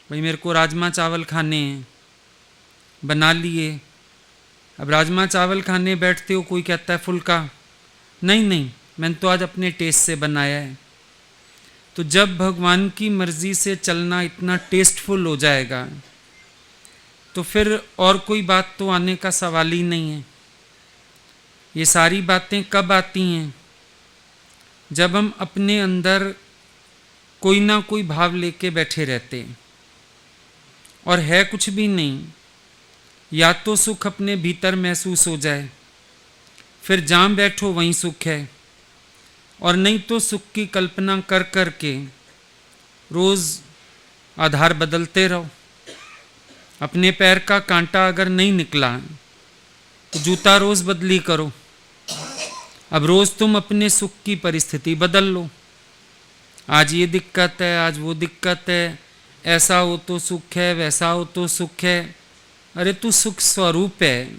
भाई मेरे को राजमा चावल खाने हैं, बना लिए। अब राजमा चावल खाने बैठते हो, कोई कहता है फुल्का, नहीं नहीं मैंने तो आज अपने टेस्ट से बनाया है। तो जब भगवान की मर्जी से चलना इतना टेस्टफुल हो जाएगा तो फिर और कोई बात तो आने का सवाल ही नहीं है। ये सारी बातें कब आती हैं? जब हम अपने अंदर कोई ना कोई भाव लेके बैठे रहते हैं और है कुछ भी नहीं। या तो सुख अपने भीतर महसूस हो जाए, फिर जहाँ बैठो वहीं सुख है, और नहीं तो सुख की कल्पना कर कर के रोज़ आधार बदलते रहो। अपने पैर का कांटा अगर नहीं निकला तो जूता रोज़ बदली करो। अब रोज़ तुम अपने सुख की परिस्थिति बदल लो। आज ये दिक्कत है, आज वो दिक्कत है, ऐसा हो तो सुख है, वैसा हो तो सुख है। अरे तू सुख स्वरूप है,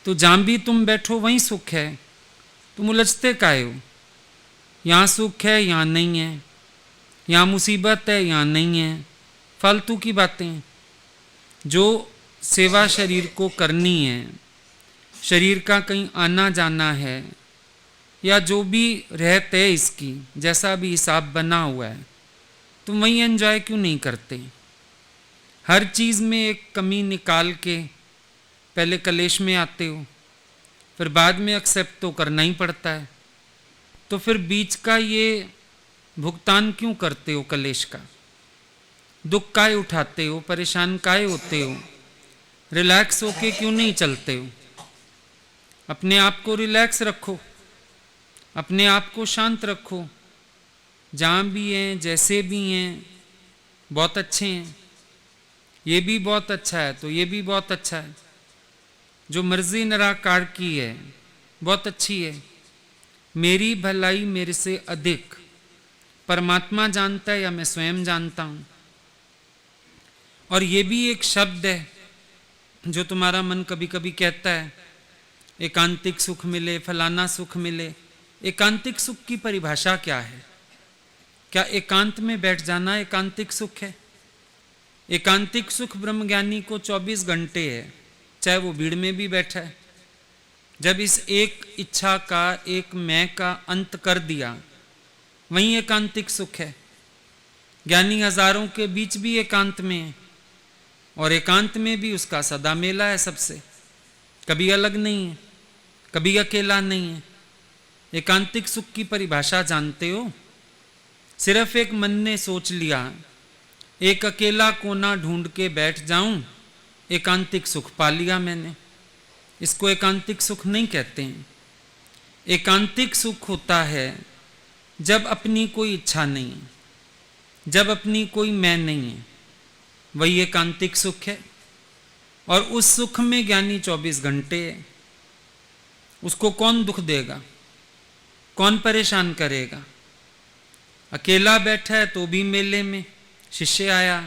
तो जहाँ भी तुम बैठो वहीं सुख है। तुम उलझते काहे हो? यहाँ सुख है, यहाँ नहीं है, यहाँ मुसीबत है, यहाँ नहीं है। फालतू की बातें। जो सेवा शरीर को करनी है, शरीर का कहीं आना जाना है, या जो भी रहते है इसकी, जैसा भी हिसाब बना हुआ है, तुम वहीं एंजॉय क्यों नहीं करते? हर चीज़ में एक कमी निकाल के पहले कलेश में आते हो, फिर बाद में एक्सेप्ट तो करना ही पड़ता है। तो फिर बीच का ये भुगतान क्यों करते हो कलेश का? दुख काहे उठाते हो? परेशान काहे होते हो? रिलैक्स होके क्यों नहीं चलते हो? अपने आप को रिलैक्स रखो, अपने आप को शांत रखो। जहाँ भी हैं, जैसे भी हैं, बहुत अच्छे हैं। ये भी बहुत अच्छा है तो ये भी बहुत अच्छा है। जो मर्जी निराकार की है बहुत अच्छी है। मेरी भलाई मेरे से अधिक परमात्मा जानता है या मैं स्वयं जानता हूँ। और ये भी एक शब्द है जो तुम्हारा मन कभी कभी कहता है, एकांतिक सुख मिले, फलाना सुख मिले। एकांतिक सुख की परिभाषा क्या है? क्या एकांत में बैठ जाना एकांतिक सुख है? एकांतिक सुख ब्रह्मज्ञानी को 24 घंटे है, चाहे वो भीड़ में भी बैठा है। जब इस एक इच्छा का, एक मैं का अंत कर दिया, वहीं एकांतिक सुख है। ज्ञानी हजारों के बीच भी एकांत में है, और एकांत में भी उसका सदा मेला है सबसे। कभी अलग नहीं है, कभी अकेला नहीं है। एकांतिक सुख की परिभाषा जानते हो? सिर्फ एक मन ने सोच लिया, एक अकेला कोना ढूंढ के बैठ जाऊं, एकांतिक सुख पा लिया मैंने। इसको एकांतिक सुख नहीं कहते हैं। एकांतिक सुख होता है जब अपनी कोई इच्छा नहीं है, जब अपनी कोई मैं नहीं है, वही एकांतिक सुख है। और उस सुख में ज्ञानी 24 घंटे है। उसको कौन दुख देगा? कौन परेशान करेगा? अकेला बैठा है तो भी मेले में। शिष्य आया,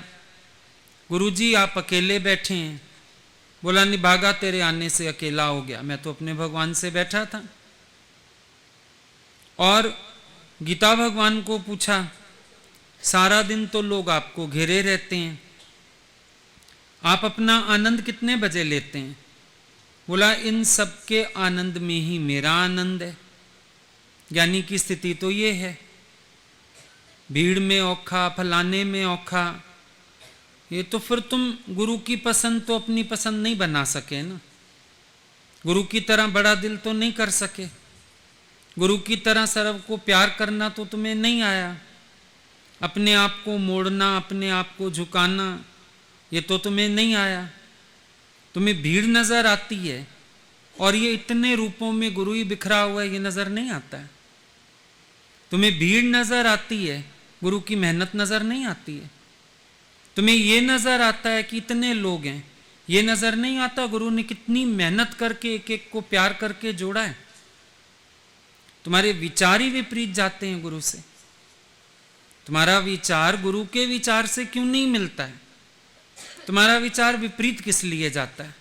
गुरुजी आप अकेले बैठे हैं। बोला निभागा तेरे आने से अकेला हो गया, मैं तो अपने भगवान से बैठा था। और गीता भगवान को पूछा, सारा दिन तो लोग आपको घेरे रहते हैं, आप अपना आनंद कितने बजे लेते हैं? बोला इन सब के आनंद में ही मेरा आनंद है। ज्ञानी की स्थिति तो ये है, भीड़ में औखा, फलाने में औखा। ये तो फिर तुम गुरु की पसंद तो अपनी पसंद नहीं बना सके ना। गुरु की तरह बड़ा दिल तो नहीं कर सके। गुरु की तरह सर्व को प्यार करना तो तुम्हें नहीं आया। अपने आप को मोड़ना, अपने आप को झुकाना, ये तो तुम्हें नहीं आया। तुम्हें भीड़ नजर आती है, और ये इतने रूपों में गुरु ही बिखरा हुआ है, ये नजर नहीं आता है। तुम्हें भीड़ नजर आती है, गुरु की मेहनत नजर नहीं आती है। तुम्हें ये नजर आता है कि इतने लोग हैं, ये नजर नहीं आता गुरु ने कितनी मेहनत करके एक एक को प्यार करके जोड़ा है। तुम्हारे विचार ही विपरीत जाते हैं गुरु से। तुम्हारा विचार गुरु के विचार से क्यों नहीं मिलता है? तुम्हारा विचार विपरीत किस लिए जाता है?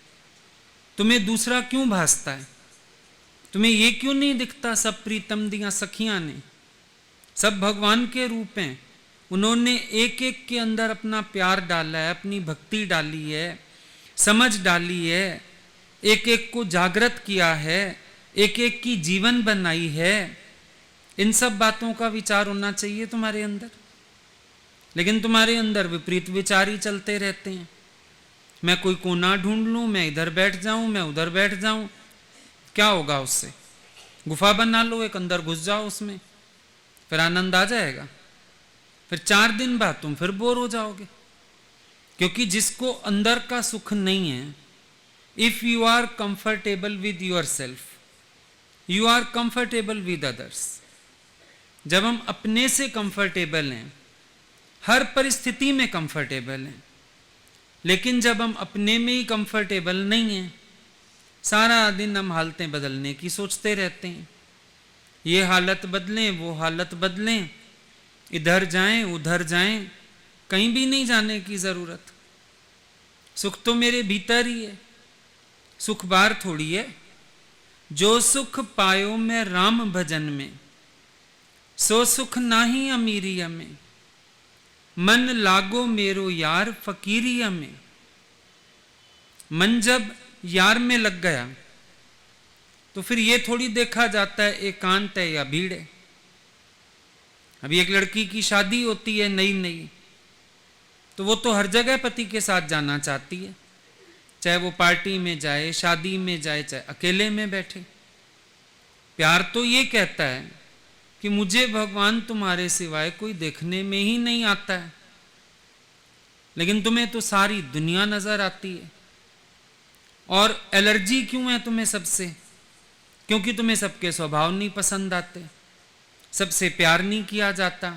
तुम्हें दूसरा क्यों भासता है? तुम्हें ये क्यों नहीं दिखता सब प्रीतम दिया सखियां ने, सब भगवान के रूप हैं, उन्होंने एक एक के अंदर अपना प्यार डाला है, अपनी भक्ति डाली है, समझ डाली है, एक एक को जागृत किया है, एक एक की जीवन बनाई है। इन सब बातों का विचार होना चाहिए तुम्हारे अंदर, लेकिन तुम्हारे अंदर विपरीत विचार ही चलते रहते हैं। मैं कोई कोना ढूंढ लूं, मैं इधर बैठ जाऊं, मैं उधर बैठ जाऊं, क्या होगा उससे? गुफा बना लो एक, अंदर घुस जाओ उसमें, फिर आनंद आ जाएगा। फिर 4 दिन बाद तुम फिर बोर हो जाओगे, क्योंकि जिसको अंदर का सुख नहीं है, if you are comfortable with yourself, you are comfortable with others. जब हम अपने से कंफर्टेबल हैं, हर परिस्थिति में कंफर्टेबल हैं, लेकिन जब हम अपने में ही कंफर्टेबल नहीं हैं, सारा दिन हम हालतें बदलने की सोचते रहते हैं। ये हालत बदलें, वो हालत बदलें, इधर जाएं उधर जाएं, कहीं भी नहीं जाने की जरूरत। सुख तो मेरे भीतर ही है, सुख बाहर थोड़ी है। जो सुख पायो मैं राम भजन में, सो सुख नाही अमीरिया में, मन लागो मेरो यार फकीरिया में। मन जब यार में लग गया तो फिर ये थोड़ी देखा जाता है एकांत है या भीड़ है। अभी एक लड़की की शादी होती है नई नई, तो वो तो हर जगह पति के साथ जाना चाहती है, चाहे वो पार्टी में जाए, शादी में जाए, चाहे अकेले में बैठे। प्यार तो ये कहता है कि मुझे भगवान तुम्हारे सिवाय कोई देखने में ही नहीं आता है, लेकिन तुम्हें तो सारी दुनिया नजर आती है। और एलर्जी क्यों है तुम्हें सबसे? क्योंकि तुम्हें सबके स्वभाव नहीं पसंद आते, सबसे प्यार नहीं किया जाता।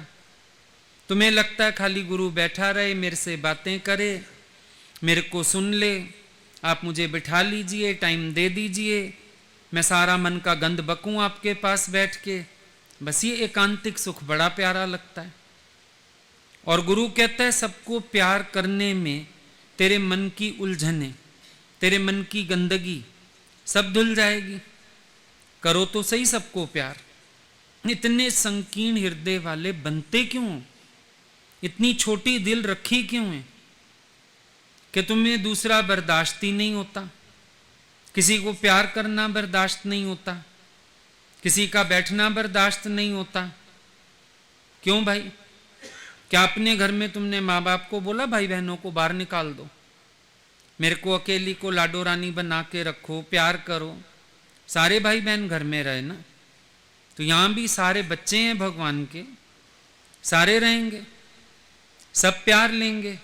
तुम्हें लगता है खाली गुरु बैठा रहे, मेरे से बातें करे, मेरे को सुन ले, आप मुझे बिठा लीजिए, टाइम दे दीजिए, मैं सारा मन का गंध बकूं आपके पास बैठ के। बस ये एकांतिक सुख बड़ा प्यारा लगता है। और गुरु कहता है सबको प्यार करने में तेरे मन की उलझने, तेरे मन की गंदगी सब धुल जाएगी। करो तो सही सबको प्यार। इतने संकीर्ण हृदय वाले बनते क्यों? इतनी छोटी दिल रखी क्यों है कि तुम्हें दूसरा बर्दाश्त ही नहीं होता, किसी को प्यार करना बर्दाश्त नहीं होता, किसी का बैठना बर्दाश्त नहीं होता। क्यों भाई? क्या अपने घर में तुमने माँ बाप को बोला भाई बहनों को बाहर निकाल दो, मेरे को अकेली को लाडो रानी बना के रखो, प्यार करो? सारे भाई बहन घर में रहे ना, तो यहाँ भी सारे बच्चे हैं भगवान के, सारे रहेंगे, सब प्यार लेंगे।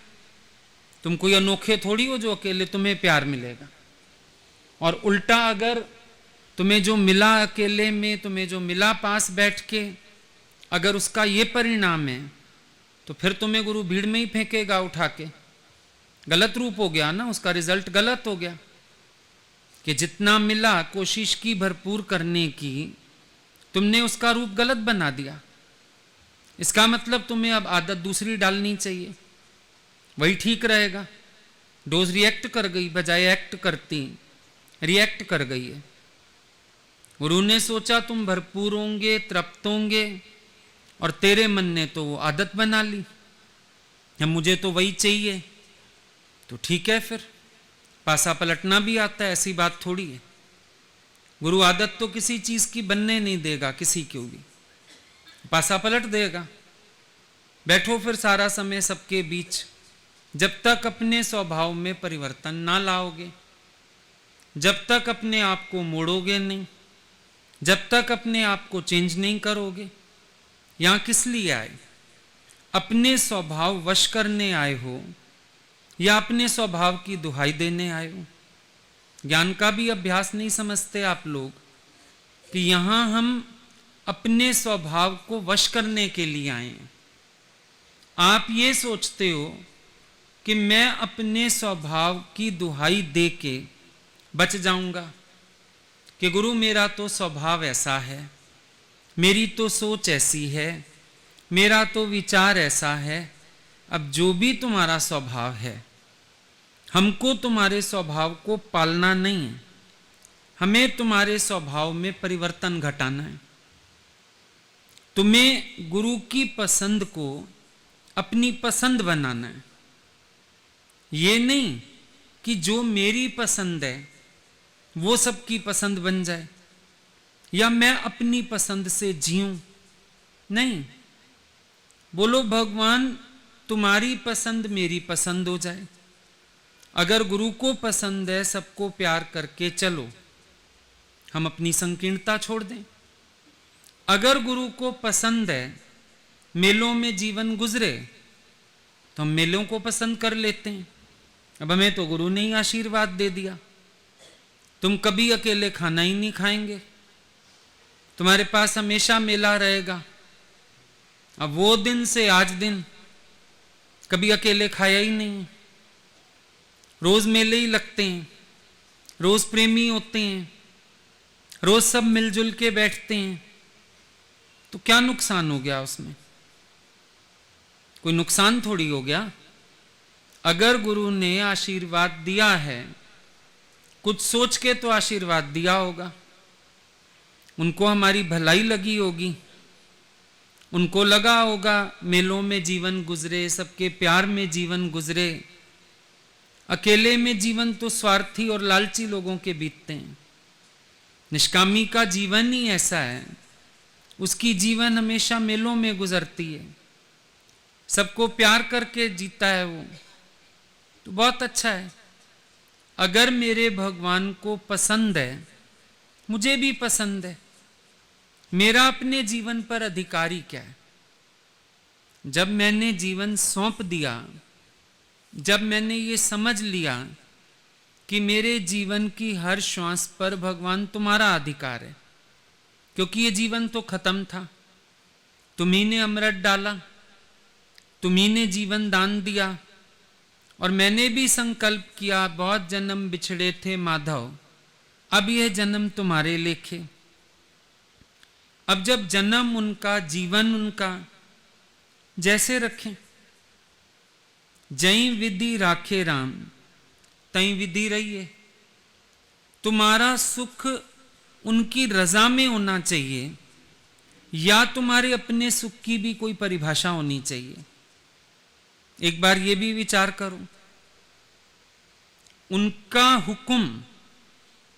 तुम कोई अनोखे थोड़ी हो जो अकेले तुम्हें प्यार मिलेगा। और उल्टा अगर तुम्हें जो मिला अकेले में, तुम्हें जो मिला पास बैठ के, अगर उसका ये परिणाम है तो फिर तुम्हें गुरु भीड़ में ही फेंकेगा उठा के। गलत रूप हो गया ना, उसका रिजल्ट गलत हो गया कि जितना मिला कोशिश की भरपूर करने की, तुमने उसका रूप गलत बना दिया। इसका मतलब तुम्हें अब आदत दूसरी डालनी चाहिए, वही ठीक रहेगा। डोज रिएक्ट कर गई, बजाय एक्ट करती रिएक्ट कर गई है। गुरु ने सोचा तुम भरपूर होंगे, तृप्त होंगे, और तेरे मन ने तो वो आदत बना ली, अब मुझे तो वही चाहिए। तो ठीक है, फिर पासा पलटना भी आता है, ऐसी बात थोड़ी है। गुरु आदत तो किसी चीज की बनने नहीं देगा, किसी की भी पासा पलट देगा। बैठो फिर सारा समय सबके बीच, जब तक अपने स्वभाव में परिवर्तन ना लाओगे, जब तक अपने आप को मोड़ोगे नहीं, जब तक अपने आप को चेंज नहीं करोगे। यहां किस लिए आए? अपने स्वभाव वश करने आए हो या अपने स्वभाव की दुहाई देने आए हो? ज्ञान का भी अभ्यास नहीं समझते आप लोग कि यहां हम अपने स्वभाव को वश करने के लिए आए हैं। आप ये सोचते हो कि मैं अपने स्वभाव की दुहाई दे के बच जाऊंगा कि गुरु मेरा तो स्वभाव ऐसा है, मेरी तो सोच ऐसी है, मेरा तो विचार ऐसा है। अब जो भी तुम्हारा स्वभाव है, हमको तुम्हारे स्वभाव को पालना नहीं है, हमें तुम्हारे स्वभाव में परिवर्तन घटाना है। तुम्हें गुरु की पसंद को अपनी पसंद बनाना है। ये नहीं कि जो मेरी पसंद है वो सबकी पसंद बन जाए या मैं अपनी पसंद से जीऊं। नहीं, बोलो भगवान तुम्हारी पसंद मेरी पसंद हो जाए। अगर गुरु को पसंद है सबको प्यार करके चलो, हम अपनी संकीर्णता छोड़ दें। अगर गुरु को पसंद है मेलों में जीवन गुजरे तो हम मेलों को पसंद कर लेते हैं। अब हमें तो गुरु ने ही आशीर्वाद दे दिया, तुम कभी अकेले खाना ही नहीं खाएंगे, तुम्हारे पास हमेशा मेला रहेगा। अब वो दिन से आज दिन कभी अकेले खाया ही नहीं, रोज मेले ही लगते हैं, रोज प्रेमी होते हैं, रोज सब मिलजुल के बैठते हैं। तो क्या नुकसान हो गया उसमें? कोई नुकसान थोड़ी हो गया। अगर गुरु ने आशीर्वाद दिया है, कुछ सोच के तो आशीर्वाद दिया होगा, उनको हमारी भलाई लगी होगी, उनको लगा होगा मेलों में जीवन गुजरे, सबके प्यार में जीवन गुजरे। अकेले में जीवन तो स्वार्थी और लालची लोगों के बीतते हैं। निष्कामी का जीवन ही ऐसा है, उसकी जीवन हमेशा मेलों में गुजरती है, सबको प्यार करके जीता है वो, तो बहुत अच्छा है। अगर मेरे भगवान को पसंद है, मुझे भी पसंद है, मेरा अपने जीवन पर अधिकारी क्या है? जब मैंने जीवन सौंप दिया, जब मैंने ये समझ लिया कि मेरे जीवन की हर श्वास पर भगवान तुम्हारा अधिकार है, क्योंकि ये जीवन तो खत्म था, तुम्ही ने अमृत डाला, तुम्ही ने जीवन दान दिया, और मैंने भी संकल्प किया बहुत जन्म बिछड़े थे माधव, अब यह जन्म तुम्हारे लेखे। अब जब जन्म उनका, जीवन उनका, जैसे रखें, जई विधि राखे राम तई विधि रहिए। तुम्हारा सुख उनकी रजा में होना चाहिए या तुम्हारे अपने सुख की भी कोई परिभाषा होनी चाहिए। एक बार ये भी विचार करो, उनका हुक्म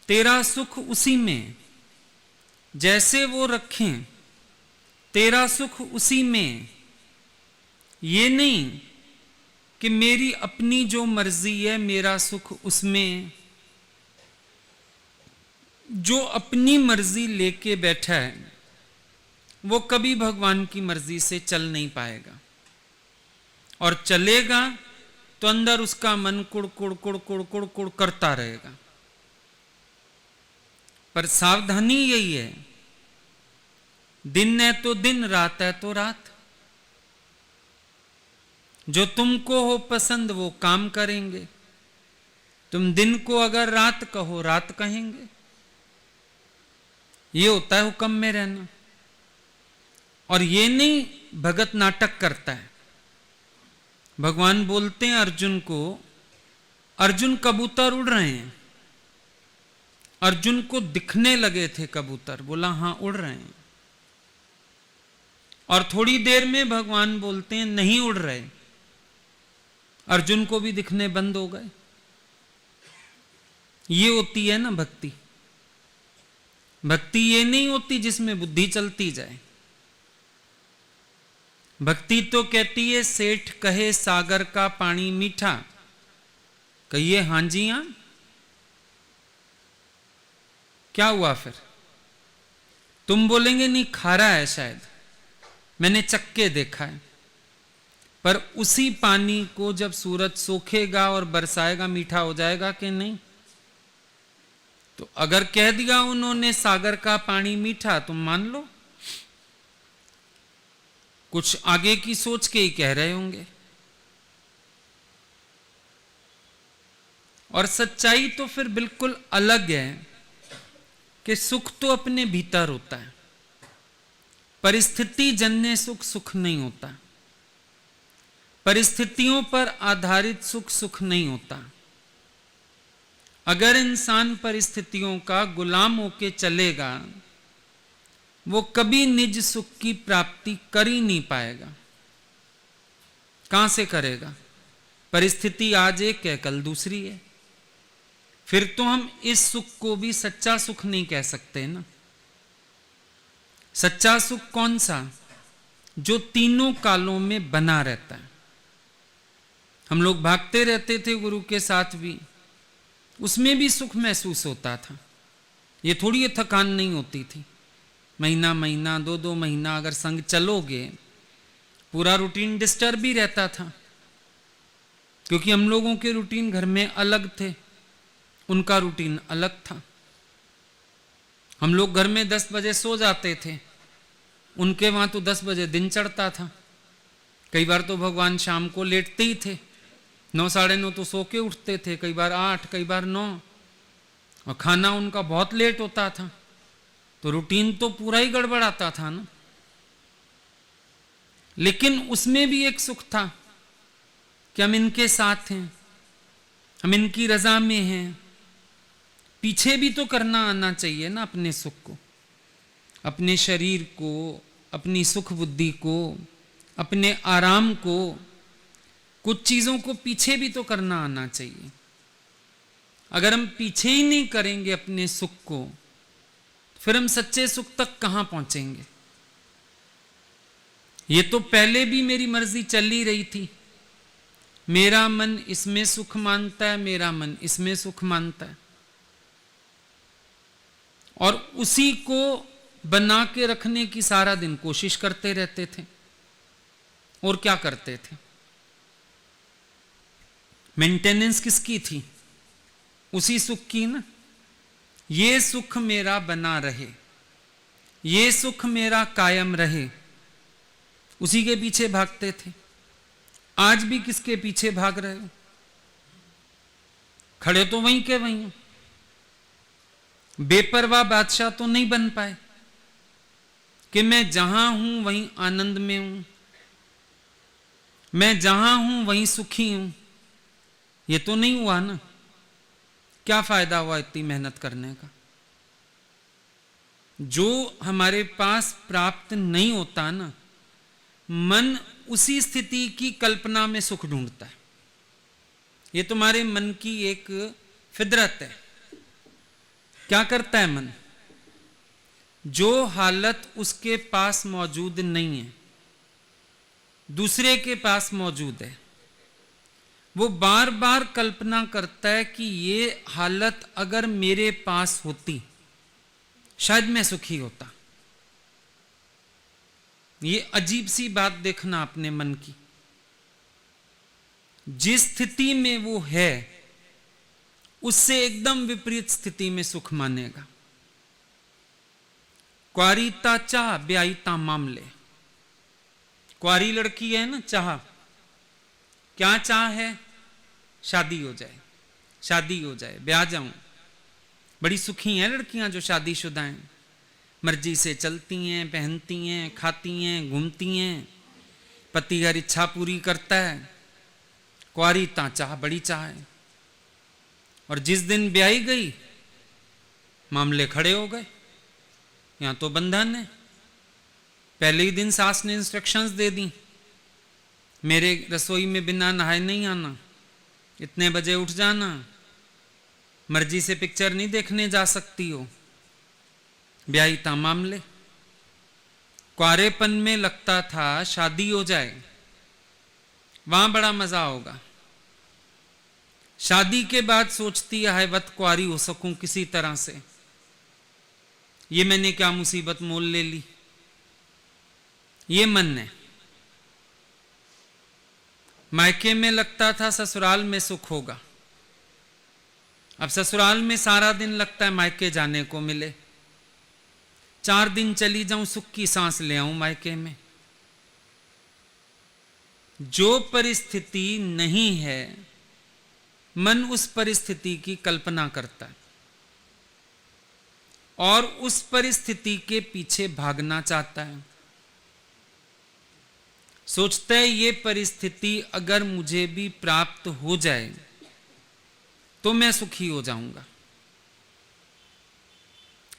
तेरा सुख उसी में, जैसे वो रखें तेरा सुख उसी में। ये नहीं कि मेरी अपनी जो मर्जी है मेरा सुख उसमें। जो अपनी मर्जी लेके बैठा है वो कभी भगवान की मर्जी से चल नहीं पाएगा, और चलेगा तो अंदर उसका मन कुड़ कुड़ कुड़ कुड़ कुड़ कुड़ करता रहेगा। पर सावधानी यही है, दिन है तो दिन, रात है तो रात। जो तुमको हो पसंद वो काम करेंगे, तुम दिन को अगर रात कहो रात कहेंगे। ये होता है हुक्म में रहना। और ये नहीं भगत नाटक करता है। भगवान बोलते हैं अर्जुन को, अर्जुन कबूतर उड़ रहे हैं। अर्जुन को दिखने लगे थे कबूतर, बोला हां उड़ रहे हैं। और थोड़ी देर में भगवान बोलते हैं नहीं उड़ रहे, अर्जुन को भी दिखने बंद हो गए। ये होती है ना भक्ति। भक्ति ये नहीं होती जिसमें बुद्धि चलती जाए। भक्ति तो कहती है सेठ कहे सागर का पानी मीठा, कहिए हां जी हां। क्या हुआ फिर? तुम बोलेंगे नहीं खारा है शायद, मैंने चक्के देखा है। पर उसी पानी को जब सूरज सोखेगा और बरसाएगा मीठा हो जाएगा कि नहीं? तो अगर कह दिया उन्होंने सागर का पानी मीठा, तुम मान लो। कुछ आगे की सोच के ही कह रहे होंगे। और सच्चाई तो फिर बिल्कुल अलग है कि सुख तो अपने भीतर होता है, परिस्थिति जन्य सुख सुख नहीं होता, परिस्थितियों पर आधारित सुख सुख नहीं होता। अगर इंसान परिस्थितियों का गुलाम होके चलेगा वो कभी निज सुख की प्राप्ति कर ही नहीं पाएगा। कहां से करेगा? परिस्थिति आज एक है, कल दूसरी है। फिर तो हम इस सुख को भी सच्चा सुख नहीं कह सकते ना। सच्चा सुख कौन सा? जो तीनों कालों में बना रहता है। हम लोग भागते रहते थे गुरु के साथ भी, उसमें भी सुख महसूस होता था। ये थोड़ी ये थकान नहीं होती थी। महीना महीना, 2-2 महीना अगर संग चलोगे, पूरा रूटीन डिस्टर्ब भी रहता था, क्योंकि हम लोगों के रूटीन घर में अलग थे, उनका रूटीन अलग था। हम लोग घर में 10 बजे सो जाते थे, उनके वहां तो 10 बजे दिन चढ़ता था। कई बार तो भगवान शाम को लेटते ही थे, 9 साढ़े 9 तो सो के उठते थे, कई बार 8, कई बार 9, और खाना उनका बहुत लेट होता था। तो रूटीन तो पूरा ही गड़बड़ाता था ना। लेकिन उसमें भी एक सुख था कि हम इनके साथ हैं, हम इनकी रजा में हैं। पीछे भी तो करना आना चाहिए ना अपने सुख को, अपने शरीर को, अपनी सुख बुद्धि को, अपने आराम को, कुछ चीजों को पीछे भी तो करना आना चाहिए। अगर हम पीछे ही नहीं करेंगे अपने सुख को, फिर हम सच्चे सुख तक कहां पहुंचेंगे? ये तो पहले भी मेरी मर्जी चल ही रही थी। मेरा मन इसमें सुख मानता है, मेरा मन इसमें सुख मानता है, और उसी को बना के रखने की सारा दिन कोशिश करते रहते थे। और क्या करते थे? मेंटेनेंस किसकी थी? उसी सुख की ना। ये सुख मेरा बना रहे, ये सुख मेरा कायम रहे, उसी के पीछे भागते थे। आज भी किसके पीछे भाग रहे हो? खड़े तो वहीं के वहीं हो। बेपरवाह बादशाह तो नहीं बन पाए कि मैं जहां हूं वहीं आनंद में हूं, मैं जहां हूं वहीं सुखी हूं। ये तो नहीं हुआ ना। क्या फायदा हुआ इतनी मेहनत करने का? जो हमारे पास प्राप्त नहीं होता ना, मन उसी स्थिति की कल्पना में सुख ढूंढता है। ये तुम्हारे मन की एक फितरत है। क्या करता है मन? जो हालत उसके पास मौजूद नहीं है, दूसरे के पास मौजूद है, वो बार बार कल्पना करता है कि ये हालत अगर मेरे पास होती, शायद मैं सुखी होता। ये अजीब सी बात देखना अपने मन की। जिस स्थिति में वो है, उससे एकदम विपरीत स्थिति में सुख मानेगा। क्वारीता चाह ब्याईता मामले। क्वारी लड़की है ना, चाह, क्या चाह है? शादी हो जाए, शादी हो जाए, ब्याह जाऊं। बड़ी सुखी हैं लड़कियां जो शादीशुदा हैं, मर्जी से चलती हैं, पहनती हैं, खाती हैं, घूमती हैं, पति हर इच्छा पूरी करता है। क्वारी ता चाह बड़ी चाह है। और जिस दिन ब्याही गई, मामले खड़े हो गए। यहां तो बंधन है। पहले ही दिन सास ने इंस्ट्रक्शंस दे दी, मेरे रसोई में बिना नहाए नहीं आना, इतने बजे उठ जाना, मर्जी से पिक्चर नहीं देखने जा सकती हो। ब्याही ता मामले। क्वारेपन में लगता था शादी हो जाए, वहां बड़ा मजा होगा। शादी के बाद सोचती है, वत क्वारी हो सकूं किसी तरह से। ये मैंने क्या मुसीबत मोल ले ली। ये मन है। मायके में लगता था ससुराल में सुख होगा, अब ससुराल में सारा दिन लगता है मायके जाने को मिले। 4 दिन चली जाऊं, सुख की सांस ले आऊं मायके में। जो परिस्थिति नहीं है, मन उस परिस्थिति की कल्पना करता है और उस परिस्थिति के पीछे भागना चाहता है। सोचता है ये परिस्थिति अगर मुझे भी प्राप्त हो जाए तो मैं सुखी हो जाऊंगा।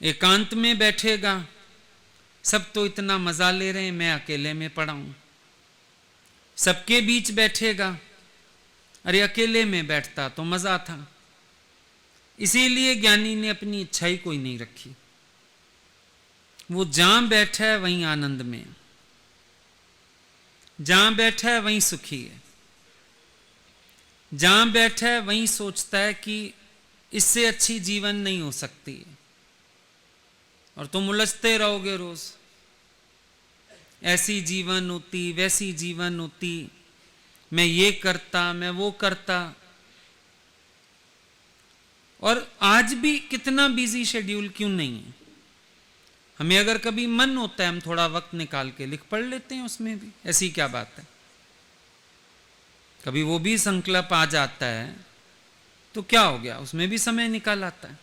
एकांत में बैठेगा, सब तो इतना मजा ले रहे हैं, मैं अकेले में पड़ा हूं। सबके बीच बैठेगा, अरे अकेले में बैठता तो मजा था। इसीलिए ज्ञानी ने अपनी इच्छा ही कोई नहीं रखी। वो जहां बैठा है वहीं आनंद में, जहां बैठा है वहीं सुखी है, जहां बैठा है वहीं सोचता है कि इससे अच्छी जीवन नहीं हो सकती है। और तुम उलझते रहोगे रोज, ऐसी जीवन होती, वैसी जीवन होती, मैं ये करता, मैं वो करता। और आज भी कितना बिजी शेड्यूल क्यों नहीं है, हमें अगर कभी मन होता है हम थोड़ा वक्त निकाल के लिख पढ़ लेते हैं, उसमें भी ऐसी क्या बात है। कभी वो भी संकल्प आ जाता है तो क्या हो गया, उसमें भी समय निकाल आता है।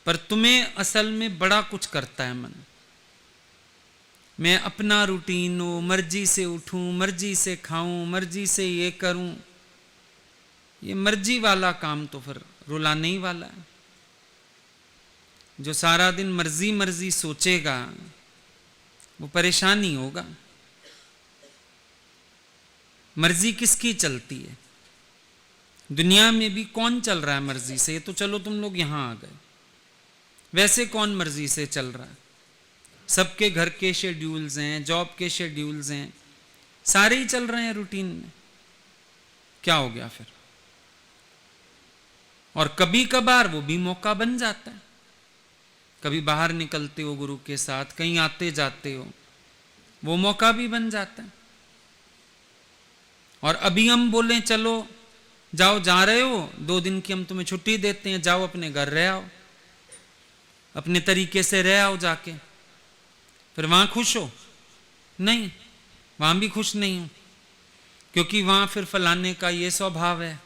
पर तुम्हें असल में बड़ा कुछ करता है मन। मैं अपना रूटीन हो, मर्जी से उठूं, मर्जी से खाऊं, मर्जी से ये करूं, ये मर्जी वाला काम तो फिर रुलाने ही वाला है। जो सारा दिन मर्जी मर्जी सोचेगा वो परेशान ही होगा। मर्जी किसकी चलती है दुनिया में भी? कौन चल रहा है मर्जी से? ये तो चलो तुम लोग यहां आ गए, वैसे कौन मर्जी से चल रहा है? सबके घर के शेड्यूल्स हैं, जॉब के शेड्यूल्स हैं, सारे ही चल रहे हैं रूटीन में। क्या हो गया फिर? और कभी कभार वो भी मौका बन जाता है। कभी बाहर निकलते हो गुरु के साथ, कहीं आते जाते हो, वो मौका भी बन जाता है। और अभी हम बोलें चलो जाओ, जा रहे हो 2 दिन की हम तुम्हें छुट्टी देते हैं, जाओ अपने घर रह आओ, अपने तरीके से रह आओ जाके, फिर वहां खुश हो? नहीं, वहां भी खुश नहीं हो, क्योंकि वहां फिर फलाने का ये स्वभाव है,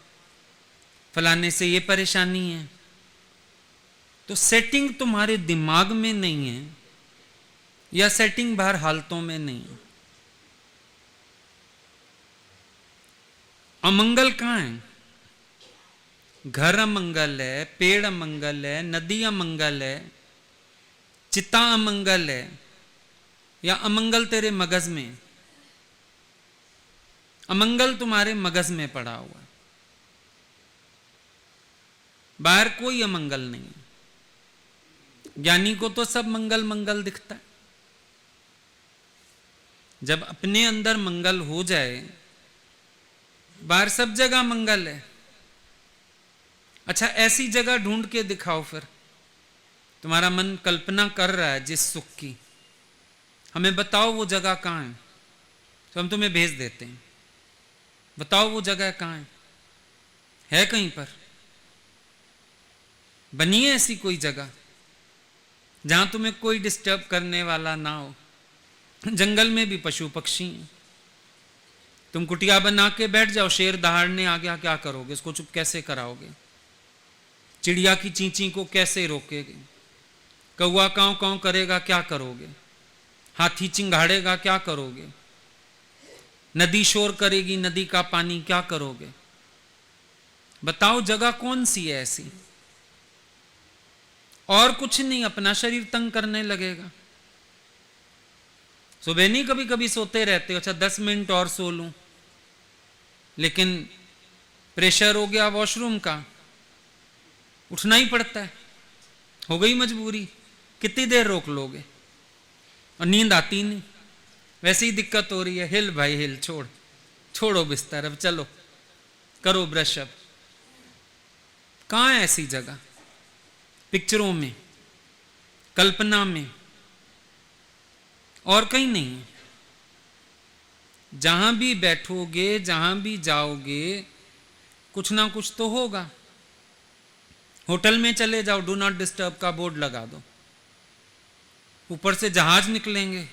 फलाने से ये परेशानी है। तो सेटिंग तुम्हारे दिमाग में नहीं है, या सेटिंग बाहर हालतों में नहीं है। अमंगल कहां है? घर अमंगल है, पेड़ अमंगल है, नदी अमंगल है, चिता अमंगल है, या अमंगल तेरे मगज में? अमंगल तुम्हारे मगज में पड़ा हुआ है, बाहर कोई अमंगल नहीं है। ज्ञानी को तो सब मंगल मंगल दिखता है। जब अपने अंदर मंगल हो जाए, बाहर सब जगह मंगल है। अच्छा, ऐसी जगह ढूंढ के दिखाओ फिर। तुम्हारा मन कल्पना कर रहा है जिस सुख की, हमें बताओ वो जगह कहां है, तो हम तुम्हें भेज देते हैं। बताओ वो जगह कहां है कहीं पर? बनी है ऐसी कोई जगह जहां तुम्हें कोई डिस्टर्ब करने वाला ना हो? जंगल में भी पशु पक्षी हैं, तुम कुटिया बना के बैठ जाओ, शेर दहाड़ने आ गया, क्या करोगे? उसको चुप कैसे कराओगे? चिड़िया की चींची को कैसे रोकेगे? कौवा कांव कांव करेगा, क्या करोगे? हाथी चिंगाड़ेगा, क्या करोगे? नदी शोर करेगी, नदी का पानी, क्या करोगे? बताओ जगह कौन सी है ऐसी? और कुछ नहीं, अपना शरीर तंग करने लगेगा। सुबह नहीं कभी कभी सोते रहते हो, अच्छा 10 मिनट और सो लूं, लेकिन प्रेशर हो गया वॉशरूम का, उठना ही पड़ता है, हो गई मजबूरी, कितनी देर रोक लोगे? और नींद आती नहीं, वैसे ही दिक्कत हो रही है, हिल भाई हिल, छोड़ो बिस्तर, अब चलो करो ब्रश। अब कहां है ऐसी जगह? पिक्चरों में, कल्पना में, और कहीं नहीं है। जहां भी बैठोगे, जहां भी जाओगे, कुछ ना कुछ तो होगा। होटल में चले जाओ, डू नॉट डिस्टर्ब का बोर्ड लगा दो, ऊपर से जहाज निकलेंगे,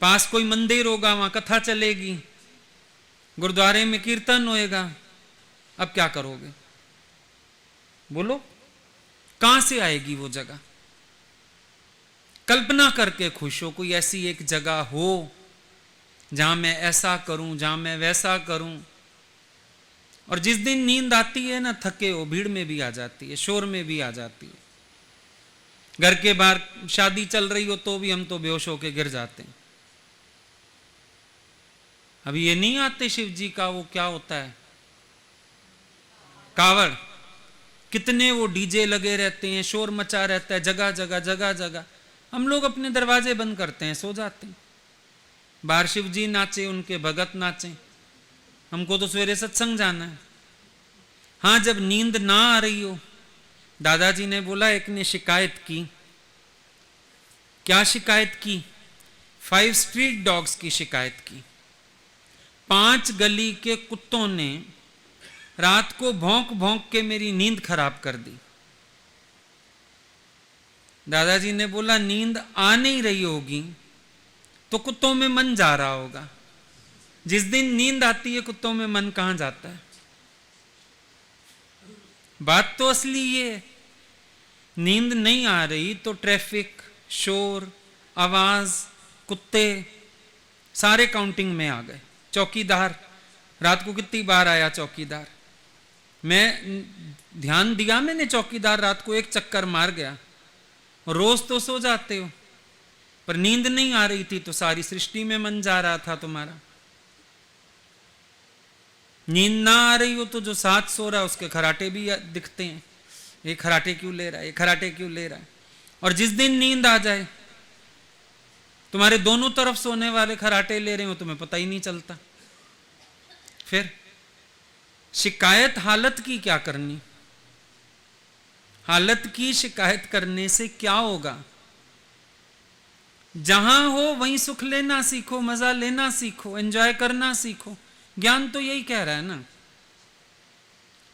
पास कोई मंदिर होगा, वहां कथा चलेगी, गुरुद्वारे में कीर्तन होएगा। अब क्या करोगे? बोलो, कहां से आएगी वो जगह? कल्पना करके खुश हो, कोई ऐसी एक जगह हो जहां मैं ऐसा करूं, जहां मैं वैसा करूं। और जिस दिन नींद आती है ना, थके हो, भीड़ में भी आ जाती है, शोर में भी आ जाती है, घर के बाहर शादी चल रही हो तो भी हम तो बेहोश होके गिर जाते हैं। अभी ये नहीं आते शिव जी का वो क्या होता है, कावड़, कितने वो डीजे लगे रहते हैं, शोर मचा रहता है जगह जगह जगह जगह। हम लोग अपने दरवाजे बंद करते हैं, सो जाते हैं। बाहर शिव जी नाचे, उनके भगत नाचे, हमको तो सवेरे सत्संग जाना है। हाँ, जब नींद ना आ रही हो, दादाजी ने बोला एक ने शिकायत की। क्या शिकायत की? 5 स्ट्रीट डॉग्स की शिकायत की। 5 गली के कुत्तों ने रात को भौंक भौंक के मेरी नींद खराब कर दी। दादाजी ने बोला नींद आ नहीं रही होगी तो कुत्तों में मन जा रहा होगा। जिस दिन नींद आती है कुत्तों में मन कहां जाता है? बात तो असली ये, नींद नहीं आ रही तो ट्रैफिक, शोर, आवाज, कुत्ते सारे काउंटिंग में आ गए। चौकीदार, रात को कितनी बार आया चौकीदार? मैं ध्यान दिया मैंने, चौकीदार रात को एक चक्कर मार गया। रोज तो सो जाते हो, पर नींद नहीं आ रही थी तो सारी सृष्टि में मन जा रहा था तुम्हारा। नींद ना आ रही हो तो जो साथ सो रहा है उसके खराटे भी दिखते हैं, ये खराटे क्यों ले रहा है, ये खराटे क्यों ले रहा है। और जिस दिन नींद आ जाए, तुम्हारे दोनों तरफ सोने वाले खराटे ले रहे हो, तुम्हें पता ही नहीं चलता। फिर शिकायत हालत की क्या करनी? हालत की शिकायत करने से क्या होगा? जहां हो वहीं सुख लेना सीखो, मजा लेना सीखो, एंजॉय करना सीखो। ज्ञान तो यही कह रहा है ना,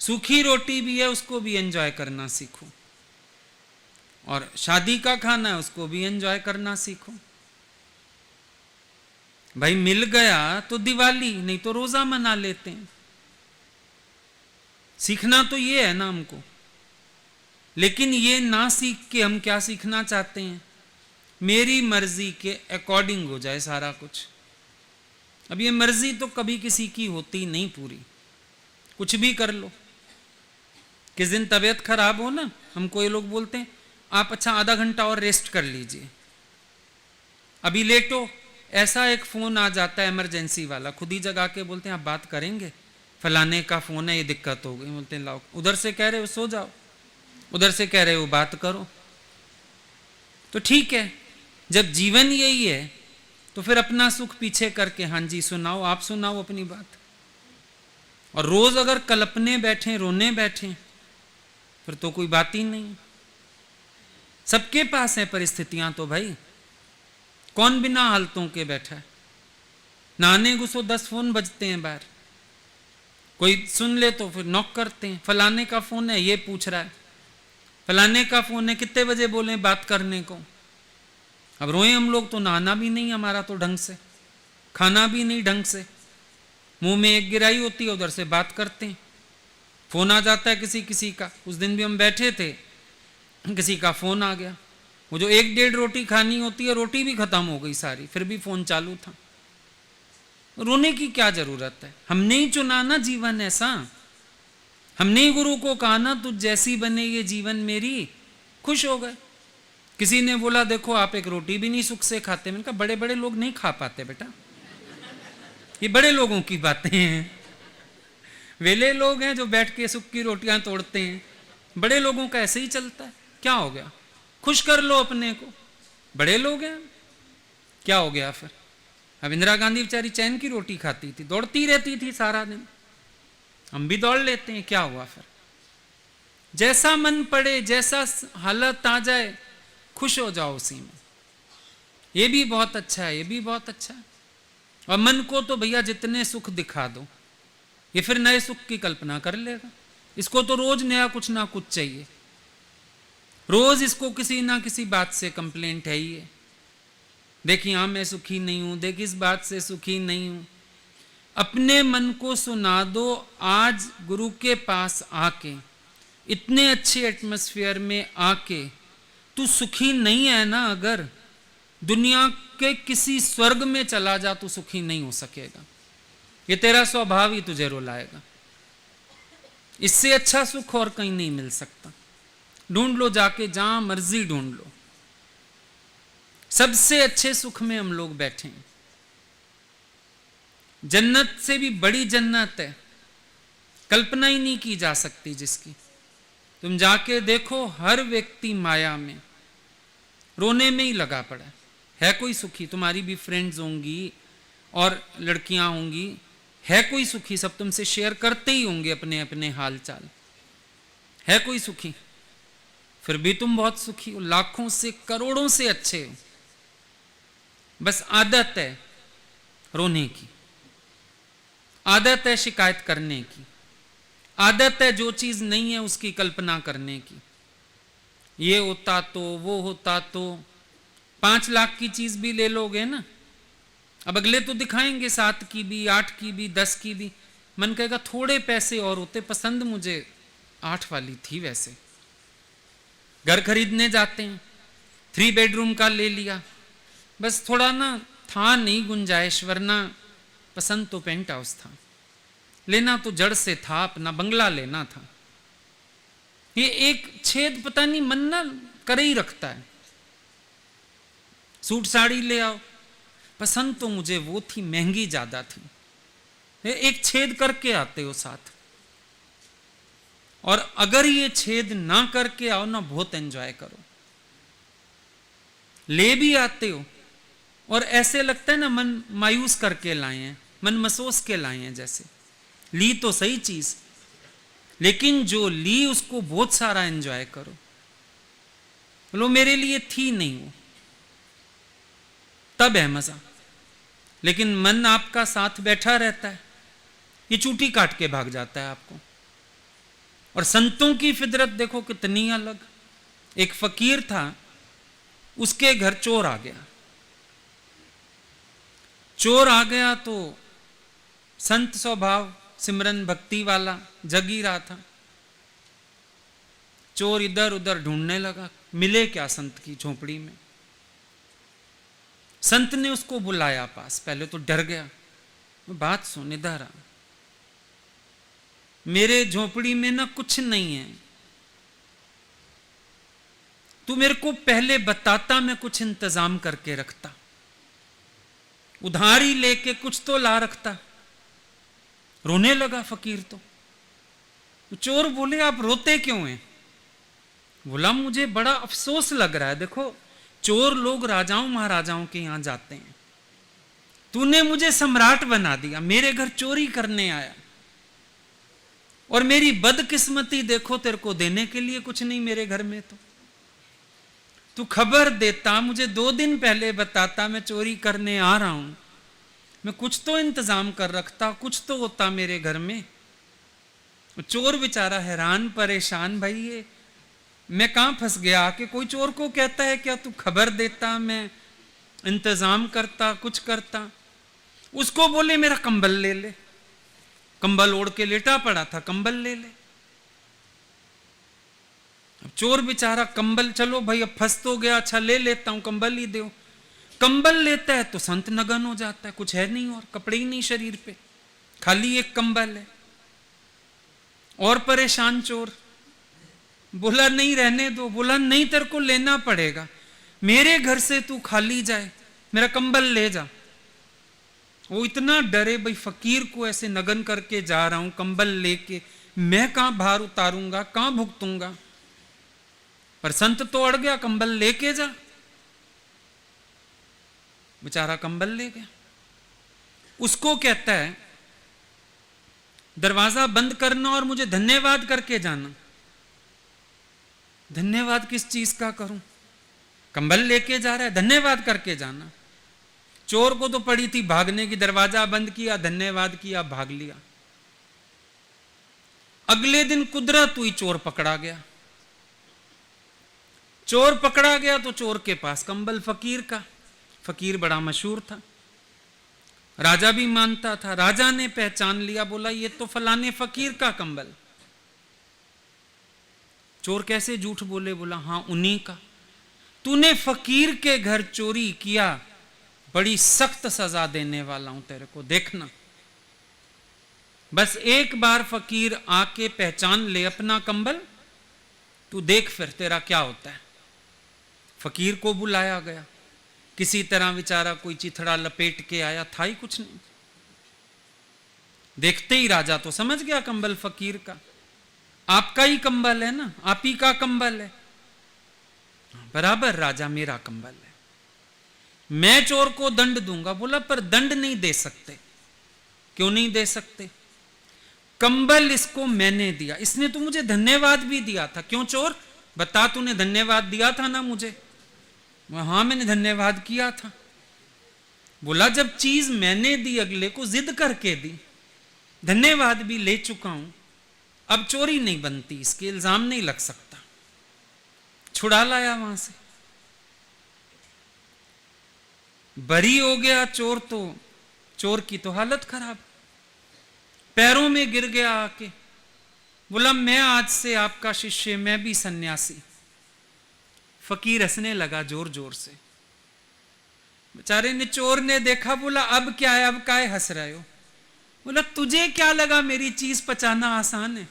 सूखी रोटी भी है उसको भी एंजॉय करना सीखो, और शादी का खाना है उसको भी एंजॉय करना सीखो। भाई मिल गया तो दिवाली, नहीं तो रोजा मना लेते हैं। सीखना तो ये है ना हमको। लेकिन ये ना सीख के हम क्या सीखना चाहते हैं? मेरी मर्जी के अकॉर्डिंग हो जाए सारा कुछ। अब ये मर्जी तो कभी किसी की होती नहीं पूरी, कुछ भी कर लो। किस दिन तबीयत खराब हो ना, हमको ये लोग बोलते हैं आप अच्छा आधा घंटा और रेस्ट कर लीजिए, अभी लेटो। ऐसा एक फोन आ जाता है इमरजेंसी वाला, खुद ही जगा के बोलते हैं आप बात करेंगे, फलाने का फोन है, ये दिक्कत हो गई। बोलते हैं लाओ, उधर से कह रहे हो सो जाओ, उधर से कह रहे हो बात करो। तो ठीक है, जब जीवन यही है तो फिर अपना सुख पीछे करके हाँ जी सुनाओ, आप सुनाओ अपनी बात। और रोज अगर कल्पने बैठे, रोने बैठे, फिर तो कोई बात ही नहीं। सबके पास है परिस्थितियां तो भाई, कौन बिना हालतों के बैठा है? नहाने घुसो 10 फोन बजते हैं बाहर, कोई सुन ले तो फिर नॉक करते हैं, फलाने का फोन है ये पूछ रहा है, फलाने का फोन है कितने बजे बोले बात करने को। अब रोए हम लोग तो नहाना भी नहीं हमारा तो ढंग से, खाना भी नहीं ढंग से, मुंह में एक गिराई होती है, उधर से बात करते हैं। फोन आ जाता है किसी किसी का। उस दिन भी हम बैठे थे, किसी का फोन आ गया, वो जो 1-1.5 रोटी खानी होती है, रोटी भी खत्म हो गई सारी, फिर भी फोन चालू था। रोने की क्या जरूरत है? हमने ही चुना ना जीवन ऐसा, हमने ही गुरु को कहा ना तुझ जैसी बने ये जीवन मेरी, खुश हो गए। किसी ने बोला देखो आप एक रोटी भी नहीं सुख से खाते। मैंने कहा बड़े बड़े लोग नहीं खा पाते बेटा, ये बड़े लोगों की बातें हैं। वेले लोग हैं जो बैठ के सुख की रोटियां तोड़ते हैं, बड़े लोगों का ऐसे ही चलता है। क्या हो गया? खुश कर लो अपने को, बड़े लोग हैं, क्या हो गया फिर? अब इंदिरा गांधी बेचारी चैन की रोटी खाती थी, दौड़ती रहती थी सारा दिन, हम भी दौड़ लेते हैं, क्या हुआ फिर? जैसा मन पड़े, जैसा हालत आ जाए, खुश हो जाओ उसी में। ये भी बहुत अच्छा है, ये भी बहुत अच्छा है। और मन को तो भैया जितने सुख दिखा दो, ये फिर नए सुख की कल्पना कर लेगा। इसको तो रोज नया कुछ ना कुछ चाहिए, रोज इसको किसी ना किसी बात से कंप्लेंट है ही है। देखिए हाँ मैं सुखी नहीं हूं, देखिए इस बात से सुखी नहीं हूं। अपने मन को सुना दो। आज गुरु के पास आके, इतने अच्छे एटमॉस्फेयर में आके तू सुखी नहीं है ना, अगर दुनिया के किसी स्वर्ग में चला जा तू सुखी नहीं हो सकेगा। ये तेरा स्वभाव ही तुझे रुलाएगा। इससे अच्छा सुख और कहीं नहीं मिल सकता। ढूंढ लो जाके, जहां मर्जी ढूंढ लो, सबसे अच्छे सुख में हम लोग बैठे हैं। जन्नत से भी बड़ी जन्नत है, कल्पना ही नहीं की जा सकती जिसकी। तुम जाके देखो, हर व्यक्ति माया में रोने में ही लगा पड़ा है कोई सुखी? तुम्हारी भी फ्रेंड्स होंगी और लड़कियां होंगी, है कोई सुखी? सब तुमसे शेयर करते ही होंगे अपने अपने हाल चाल। है कोई सुखी? फिर भी तुम बहुत सुखी हो, लाखों से करोड़ों से अच्छे हो। बस आदत है रोने की, आदत है शिकायत करने की, आदत है जो चीज नहीं है उसकी कल्पना करने की। ये होता तो, वो होता तो। 5 लाख की चीज भी ले लोगे ना, अब अगले तो दिखाएंगे 7 की भी, 8 की भी, 10 की भी। मन कहेगा थोड़े पैसे और होते, पसंद मुझे 8 वाली थी। वैसे घर खरीदने जाते हैं, 3 बेडरूम का ले लिया, बस थोड़ा ना था नहीं गुंजाइश, वरना पसंद तो पेंट हाउस था, लेना तो जड़ से था, अपना बंगला लेना था। ये एक छेद पता नहीं मन ना करे ही रखता है। सूट साड़ी ले आओ, पसंद तो मुझे वो थी, महंगी ज्यादा थी। एक छेद करके आते हो साथ, और अगर ये छेद ना करके आओ ना, बहुत एंजॉय करो। ले भी आते हो और ऐसे लगता है ना मन मायूस करके लाए हैं, मन मसोस के लाए हैं। जैसे ली तो सही चीज, लेकिन जो ली उसको बहुत सारा एंजॉय करो। बोलो मेरे लिए थी नहीं वो, तब है मजा। लेकिन मन आपका साथ बैठा रहता है, ये चूटी काट के भाग जाता है आपको। और संतों की फितरत देखो कितनी अलग। एक फकीर था, उसके घर चोर आ गया। चोर आ गया तो संत स्वभाव, सिमरन भक्ति वाला, जग ही रहा था। चोर इधर उधर ढूंढने लगा, मिले क्या संत की झोपड़ी में। संत ने उसको बुलाया पास, पहले तो डर गया। बात सुन, इधर आ, मेरे झोपड़ी में ना कुछ नहीं है, तू मेरे को पहले बताता, मैं कुछ इंतजाम करके रखता, उधारी लेके कुछ तो ला रखता। रोने लगा फकीर तो चोर बोले आप रोते क्यों हैं? बोला मुझे बड़ा अफसोस लग रहा है। देखो चोर लोग राजाओं महाराजाओं के यहां जाते हैं, तूने मुझे सम्राट बना दिया, मेरे घर चोरी करने आया, और मेरी बदकिस्मती देखो, तेरे को देने के लिए कुछ नहीं मेरे घर में। तो तू खबर देता, मुझे 2 दिन पहले बताता, मैं चोरी करने आ रहा हूं, मैं कुछ तो इंतजाम कर रखता, कुछ तो होता मेरे घर में। चोर बेचारा हैरान परेशान, भाई ये मैं कहां फंस गया कि कोई चोर को कहता है क्या तू खबर देता, मैं इंतजाम करता, कुछ करता। उसको बोले मेरा कंबल ले ले, कंबल ओढ़ के लेटा पड़ा था, कंबल ले ले। अब चोर बेचारा कंबल, चलो भाई अब फंस तो गया, अच्छा ले लेता हूं, कंबल ही दो। कंबल लेता है तो संत नगन हो जाता है, कुछ है नहीं और कपड़े ही नहीं शरीर पे, खाली एक कंबल है। और परेशान चोर, बोला नहीं रहने दो, बोला नहीं तेरे को लेना पड़ेगा, मेरे घर से तू खाली जाए, मेरा कंबल ले जा। वो इतना डरे, भाई फकीर को ऐसे नगन करके जा रहा हूं कंबल लेके, मैं कहां भार उतारूंगा, कहां भुगतूंगा। पर संत तो अड़ गया, कंबल लेके जा। बेचारा कंबल ले गया। उसको कहता है दरवाजा बंद करना और मुझे धन्यवाद करके जाना। धन्यवाद किस चीज का करूं? कंबल लेके जा रहा है, धन्यवाद करके जाना। चोर को तो पड़ी थी भागने की, दरवाजा बंद किया, धन्यवाद किया, भाग लिया। अगले दिन कुदरत हुई, चोर पकड़ा गया। चोर पकड़ा गया तो चोर के पास कंबल फकीर का, फकीर बड़ा मशहूर था, राजा भी मानता था। राजा ने पहचान लिया, बोला ये तो फलाने फकीर का कंबल। चोर कैसे झूठ बोले? बोला हां उन्हीं का। तूने फकीर के घर चोरी किया, बड़ी सख्त सजा देने वाला हूं तेरे को, देखना। बस एक बार फकीर आके पहचान ले अपना कंबल, तू देख फिर तेरा क्या होता है। फकीर को बुलाया गया, किसी तरह बेचारा कोई चिथड़ा लपेट के आया, था ही कुछ नहीं। देखते ही राजा तो समझ गया कंबल फकीर का, आपका ही कंबल है ना, आप ही का कंबल है। बराबर राजा मेरा कंबल है, मैं चोर को दंड दूंगा। बोला पर दंड नहीं दे सकते। क्यों नहीं दे सकते? कंबल इसको मैंने दिया, इसने तो मुझे धन्यवाद भी दिया था। क्यों चोर, बता, तूने धन्यवाद दिया था ना मुझे? हाँ मैंने धन्यवाद किया था। बोला जब चीज मैंने दी, अगले को जिद करके दी, धन्यवाद भी ले चुका हूं, अब चोरी नहीं बनती, इसके इल्जाम नहीं लग सकता। छुड़ा लाया वहां से, बरी हो गया चोर। तो चोर की तो हालत खराब, पैरों में गिर गया आके, बोला मैं आज से आपका शिष्य, मैं भी सन्यासी। फकीर हंसने लगा जोर जोर से। बेचारे ने, चोर ने देखा, बोला अब क्या है, अब काहे हंस रहे हो? बोला तुझे क्या लगा मेरी चीज पचाना आसान है?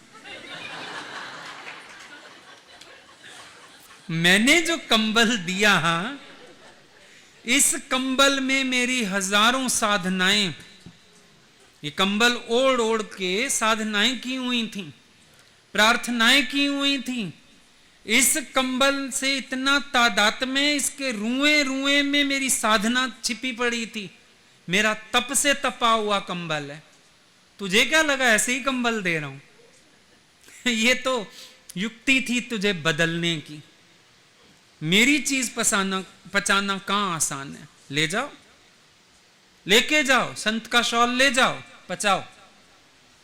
मैंने जो कंबल दिया, इस कंबल में मेरी हजारों साधनाएं, ये कंबल ओढ़ ओढ़ के साधनाएं की हुई थी, प्रार्थनाएं की हुई थी। इस कंबल से इतना तादाद में, इसके रुएं रुएं में मेरी साधना छिपी पड़ी थी। मेरा तप से तपा हुआ कंबल है। तुझे क्या लगा ऐसे ही कंबल दे रहा हूं? ये तो युक्ति थी तुझे बदलने की। मेरी चीज पचाना कहां आसान है? ले जाओ, लेके जाओ, संत का शॉल ले जाओ, पचाओ।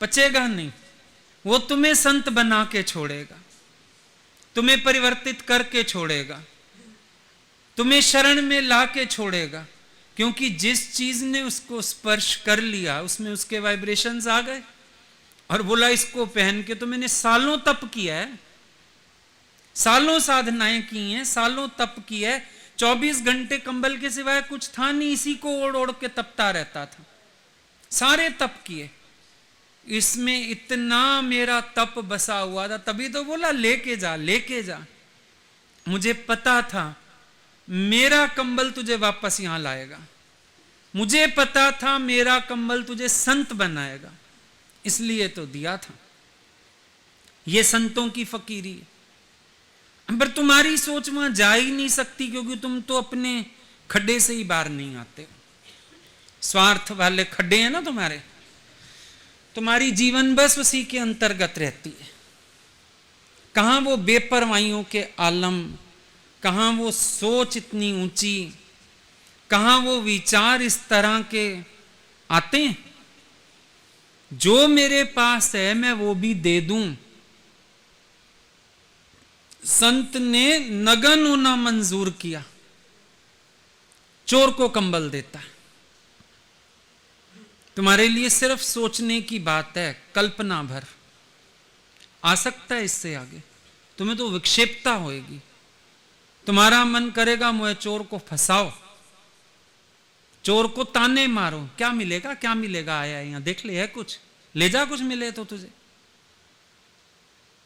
पचेगा नहीं, वो तुम्हें संत बना के छोड़ेगा, तुम्हें परिवर्तित करके छोड़ेगा, तुम्हें शरण में ला के छोड़ेगा। क्योंकि जिस चीज ने उसको स्पर्श कर लिया, उसमें उसके वाइब्रेशंस आ गए। और बोला इसको पहन के तो मैंने सालों तप किया है, सालों साधनाएं की हैं, सालों तप किया है। 24 घंटे कंबल के सिवाय कुछ था नहीं, इसी को ओढ़ ओढ़ के तपता रहता था, सारे तप किए। इसमें इतना मेरा तप बसा हुआ था, तभी तो बोला लेके जा, लेके जा। मुझे पता था मेरा कंबल तुझे वापस यहां लाएगा, मुझे पता था मेरा कंबल तुझे संत बनाएगा, इसलिए तो दिया था। यह संतों की फकीरी है। पर तुम्हारी सोच वहां जा ही नहीं सकती, क्योंकि तुम तो अपने खड्डे से ही बाहर नहीं आते। स्वार्थ वाले खड्डे हैं ना तुम्हारे, तुम्हारी जीवन बस उसी के अंतर्गत रहती है। कहां वो बेपरवाहियों के आलम, कहां वो सोच इतनी ऊंची, कहां वो विचार इस तरह के आते हैं। जो मेरे पास है मैं वो भी दे दूं। संत ने नगन होना मंजूर किया, चोर को कंबल देता है। तुम्हारे लिए सिर्फ सोचने की बात है, कल्पना भर। आ सकता है इससे आगे, तुम्हें तो विक्षेपता होएगी। तुम्हारा मन करेगा मुझे चोर को फंसाओ, चोर को ताने मारो, क्या मिलेगा, क्या मिलेगा, आया यहां देख ले, है कुछ ले जा, कुछ मिले तो तुझे।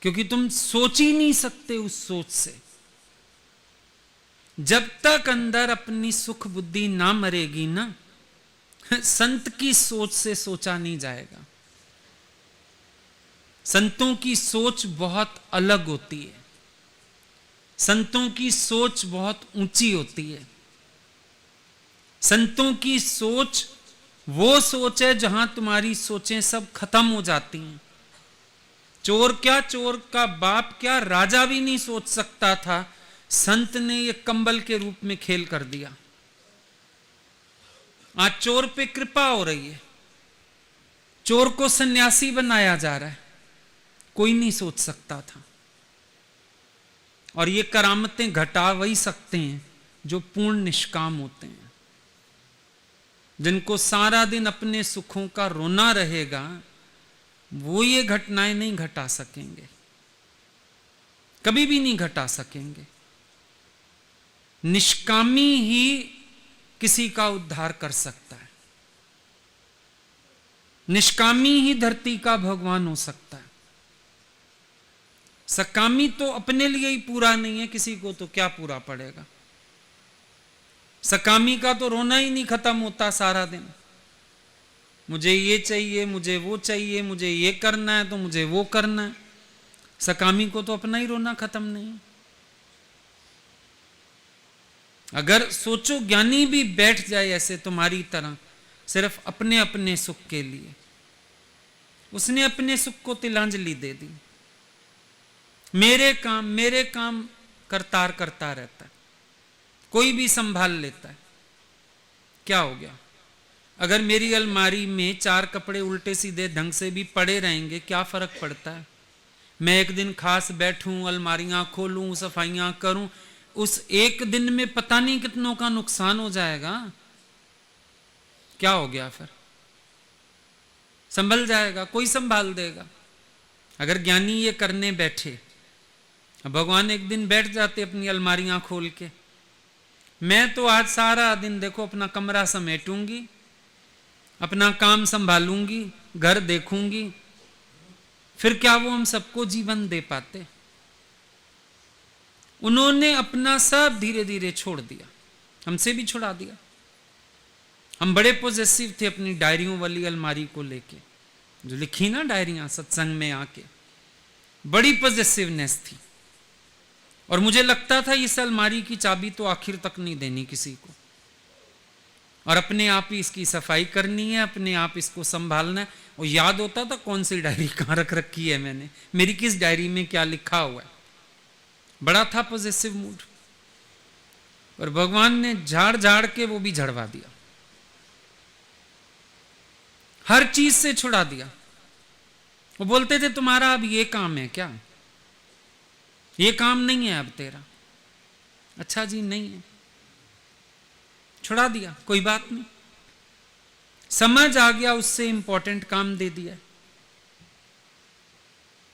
क्योंकि तुम सोच ही नहीं सकते उस सोच से। जब तक अंदर अपनी सुख बुद्धि ना मरेगी ना, संत की सोच से सोचा नहीं जाएगा। संतों की सोच बहुत अलग होती है, संतों की सोच बहुत ऊंची होती है। संतों की सोच वो सोच है जहां तुम्हारी सोचें सब खत्म हो जाती हैं। चोर क्या, चोर का बाप क्या, राजा भी नहीं सोच सकता था, संत ने ये कंबल के रूप में खेल कर दिया। आज चोर पे कृपा हो रही है, चोर को सन्यासी बनाया जा रहा है, कोई नहीं सोच सकता था। और ये करामतें घटा वही सकते हैं जो पूर्ण निष्काम होते हैं, जिनको सारा दिन अपने सुखों का रोना रहेगा, वो ये घटनाएं नहीं घटा सकेंगे, कभी भी नहीं घटा सकेंगे। निष्कामी ही किसी का उद्धार कर सकता है, निष्कामी ही धरती का भगवान हो सकता है। सकामी तो अपने लिए ही पूरा नहीं है, किसी को तो क्या पूरा पड़ेगा। सकामी का तो रोना ही नहीं खत्म होता सारा दिन। मुझे ये चाहिए, मुझे वो चाहिए, मुझे ये करना है तो मुझे वो करना है। सकामी को तो अपना ही रोना खत्म नहीं। अगर सोचो ज्ञानी भी बैठ जाए ऐसे तुम्हारी तरह सिर्फ अपने अपने सुख के लिए, उसने अपने सुख को तिलांजलि दे दी। मेरे काम करतार करता रहता है, कोई भी संभाल लेता है। क्या हो गया? अगर मेरी अलमारी में 4 कपड़े उल्टे सीधे ढंग से भी पड़े रहेंगे, क्या फर्क पड़ता है? मैं एक दिन खास बैठूं, अलमारियां खोलूं, सफाइयां करूं, उस एक दिन में पता नहीं कितनों का नुकसान हो जाएगा। क्या हो गया फिर? संभल जाएगा, कोई संभाल देगा। अगर ज्ञानी ये करने बैठे, भगवान एक दिन बैठ जाते अपनी अलमारियां खोल के, मैं तो आज सारा दिन देखो अपना कमरा समेटूंगी, अपना काम संभालूंगी, घर देखूंगी, फिर क्या वो हम सबको जीवन दे पाते? उन्होंने अपना सब धीरे धीरे छोड़ दिया, हमसे भी छुड़ा दिया। हम बड़े पॉजिटिव थे अपनी डायरियों वाली अलमारी को लेके, जो लिखी ना डायरियां सत्संग में आके, बड़ी पॉजिटिवनेस थी। और मुझे लगता था इस अलमारी की चाबी तो आखिर तक नहीं देनी किसी को, और अपने आप ही इसकी सफाई करनी है, अपने आप इसको संभालना है। और याद होता था कौन सी डायरी कहाँ रख रखी है मैंने, मेरी किस डायरी में क्या लिखा हुआ है। बड़ा था पॉजिटिव मूड। पर भगवान ने झाड़ झाड़ के वो भी झड़वा दिया, हर चीज से छुड़ा दिया। वो बोलते थे तुम्हारा अब ये काम है क्या? ये काम नहीं है अब तेरा। अच्छा जी, नहीं है, छुड़ा दिया, कोई बात नहीं। समझ आ गया, उससे इंपॉर्टेंट काम दे दिया।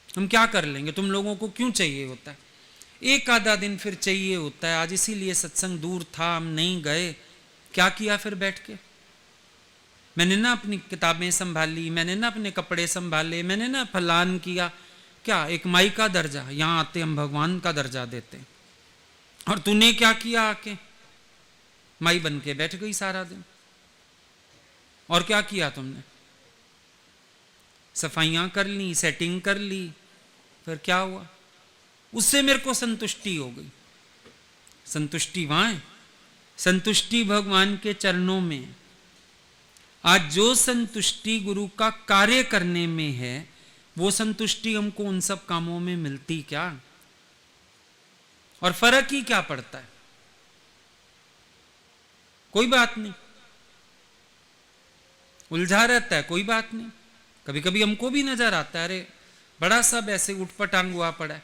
हम क्या कर लेंगे? तुम लोगों को क्यों चाहिए होता है? एक आधा दिन फिर चाहिए होता है। आज इसीलिए सत्संग दूर था, हम नहीं गए। क्या किया फिर बैठ के? मैंने ना अपनी किताबें संभाली, मैंने ना अपने कपड़े संभाले, मैंने ना फलान किया। क्या एक माई का दर्जा? यहां आते हम भगवान का दर्जा देते। और तूने क्या किया? आके माई बन के बैठ गई सारा दिन। और क्या किया तुमने? सफाइयां कर ली, सेटिंग कर ली, फिर क्या हुआ? उससे मेरे को संतुष्टि हो गई। संतुष्टि वहां है, संतुष्टि भगवान के चरणों में। आज जो संतुष्टि गुरु का कार्य करने में है, वो संतुष्टि हमको उन सब कामों में मिलती क्या? और फर्क ही क्या पड़ता है? कोई बात नहीं, उलझा रहता है, कोई बात नहीं। कभी कभी हमको भी नजर आता है अरे बड़ा सब ऐसे उठपटांग हुआ पड़ा है।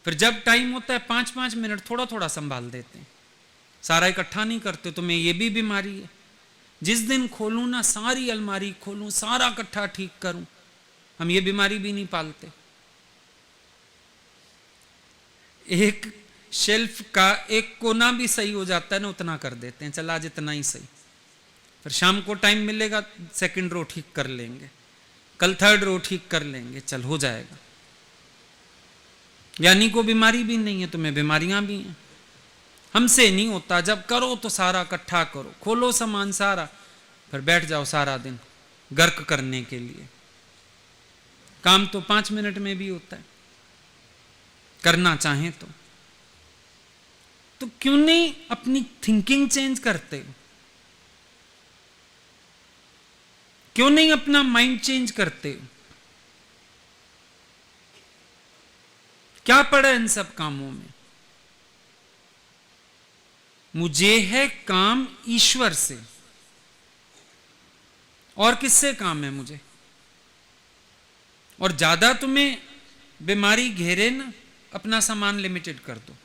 फिर जब टाइम होता है 5-5 मिनट थोड़ा थोड़ा संभाल देते हैं, सारा इकट्ठा नहीं करते। तुम्हें ये भी बीमारी है। जिस दिन खोलूं ना सारी अलमारी खोलूं, सारा इकट्ठा ठीक करूं, हम ये बीमारी भी नहीं पालते। एक शेल्फ का एक कोना भी सही हो जाता है ना, उतना कर देते हैं, चला आज इतना ही सही। फिर शाम को टाइम मिलेगा, सेकंड रो ठीक कर लेंगे, कल थर्ड रो ठीक कर लेंगे, चल हो जाएगा। यानी को बीमारी भी नहीं है, तुम्हें बीमारियां भी हैं। हमसे नहीं होता। जब करो तो सारा इकट्ठा करो, खोलो सामान सारा, फिर बैठ जाओ सारा दिन गर्क करने के लिए। काम तो 5 मिनट में भी होता है, करना चाहें तो क्यों नहीं अपनी थिंकिंग चेंज करते? क्यों नहीं अपना माइंड चेंज करते? क्या पड़ा इन सब कामों में? मुझे है काम ईश्वर से, और किससे काम है मुझे? और ज्यादा तुम्हें बीमारी घेरे ना, अपना सामान लिमिटेड कर दो।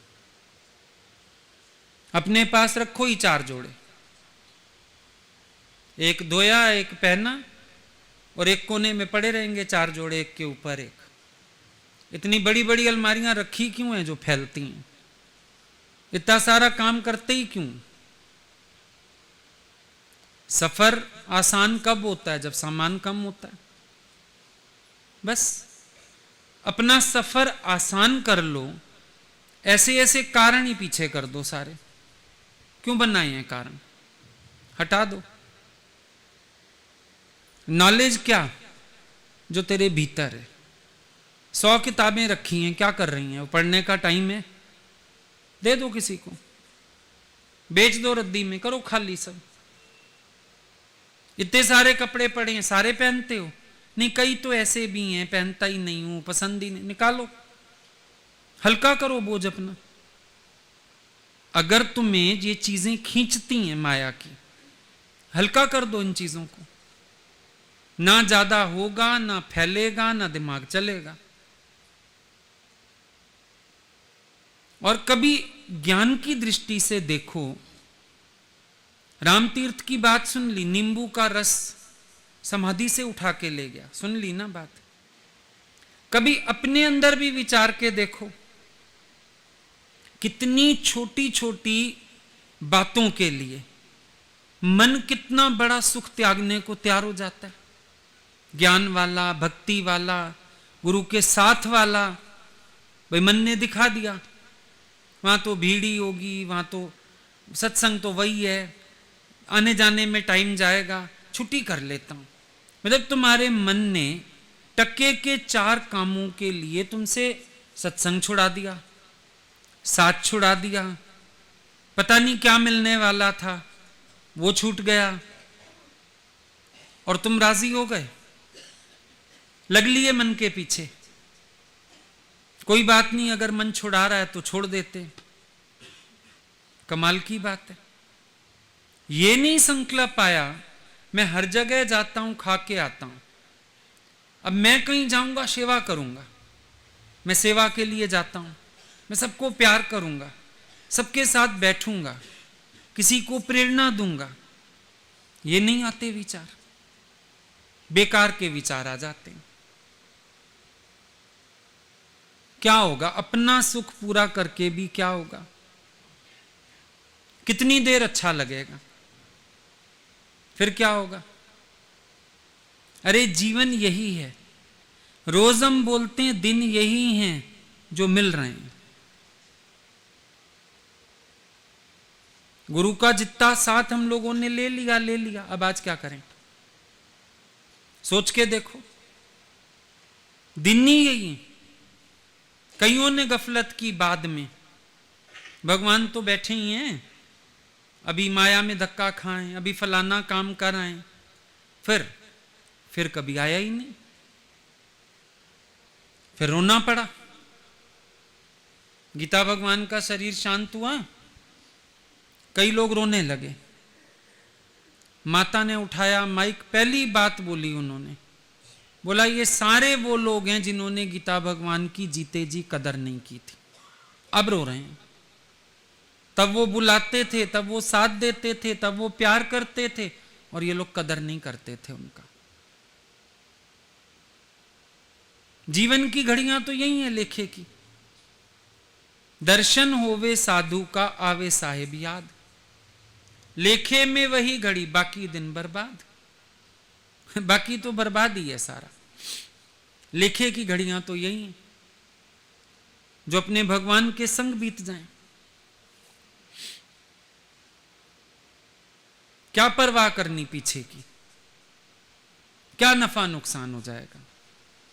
अपने पास रखो ही 4 जोड़े, एक धोया, एक पहना, और एक कोने में पड़े रहेंगे 4 जोड़े एक के ऊपर एक। इतनी बड़ी बड़ी अलमारियां रखी क्यों हैं जो फैलती हैं? इतना सारा काम करते ही क्यों? सफर आसान कब होता है? जब सामान कम होता है। बस अपना सफर आसान कर लो। ऐसे ऐसे कारण ही पीछे कर दो सारे। क्यों बनाए हैं कारण? हटा दो। नॉलेज क्या? जो तेरे भीतर है। 100 किताबें रखी हैं, क्या कर रही हैं? वो पढ़ने का टाइम है? दे दो किसी को, बेच दो रद्दी में, करो खाली सब। इतने सारे कपड़े पड़े हैं, सारे पहनते हो? नहीं, कई तो ऐसे भी हैं पहनता ही नहीं हूं, पसंद ही नहीं, निकालो, हल्का करो बोझ अपना। अगर तुम्हें ये चीजें खींचती हैं माया की, हल्का कर दो इन चीजों को। ना ज्यादा होगा, ना फैलेगा, ना दिमाग चलेगा। और कभी ज्ञान की दृष्टि से देखो, रामतीर्थ की बात सुन ली, नींबू का रस समाधि से उठा के ले गया, सुन ली ना बात। कभी अपने अंदर भी विचार के देखो, कितनी छोटी छोटी बातों के लिए मन कितना बड़ा सुख त्यागने को तैयार हो जाता है। ज्ञान वाला, भक्ति वाला, गुरु के साथ वाला, भाई मन ने दिखा दिया, वहां तो भीड़ ही होगी, वहां तो सत्संग तो वही है, आने जाने में टाइम जाएगा, छुट्टी कर लेता हूं। मतलब तुम्हारे मन ने टक्के के 4 कामों के लिए तुमसे सत्संग छुड़ा दिया, साथ छुड़ा दिया, पता नहीं क्या मिलने वाला था वो छूट गया, और तुम राजी हो गए, लग लिए मन के पीछे। कोई बात नहीं, अगर मन छुड़ा रहा है तो छोड़ देते। कमाल की बात है। ये नहीं संकल्प आया मैं हर जगह जाता हूं, खा के आता हूं, अब मैं कहीं जाऊंगा सेवा करूंगा, मैं सेवा के लिए जाता हूं, मैं सबको प्यार करूंगा, सबके साथ बैठूंगा, किसी को प्रेरणा दूंगा। ये नहीं आते विचार, बेकार के विचार आ जाते हैं। क्या होगा? अपना सुख पूरा करके भी क्या होगा? कितनी देर अच्छा लगेगा, फिर क्या होगा? अरे जीवन यही है, रोज हम बोलते हैं दिन यही हैं जो मिल रहे हैं। गुरु का जितना साथ हम लोगों ने ले लिया, अब आज क्या करें? सोच के देखो, दिन ही यही है। कईयों ने गफलत की बाद में, भगवान तो बैठे ही हैं, अभी माया में धक्का खाएं, अभी फलाना काम कराएं, फिर कभी आया ही नहीं, फिर रोना पड़ा। गीता भगवान का शरीर शांत हुआ, कई लोग रोने लगे, माता ने उठाया माइक, पहली बात बोली उन्होंने, बोला ये सारे वो लोग हैं जिन्होंने गीता भगवान की जीते जी कदर नहीं की थी, अब रो रहे हैं। तब वो बुलाते थे, तब वो साथ देते थे, तब वो प्यार करते थे, और ये लोग कदर नहीं करते थे उनका। जीवन की घड़ियां तो यही है लेखे की। दर्शन होवे साधु का आवे साहेब याद, लेखे में वही घड़ी, बाकी दिन बर्बाद। बाकी तो बर्बाद ही है सारा। लेखे की घड़ियां तो यही हैं जो अपने भगवान के संग बीत जाएं। क्या परवाह करनी पीछे की, क्या नफा नुकसान हो जाएगा,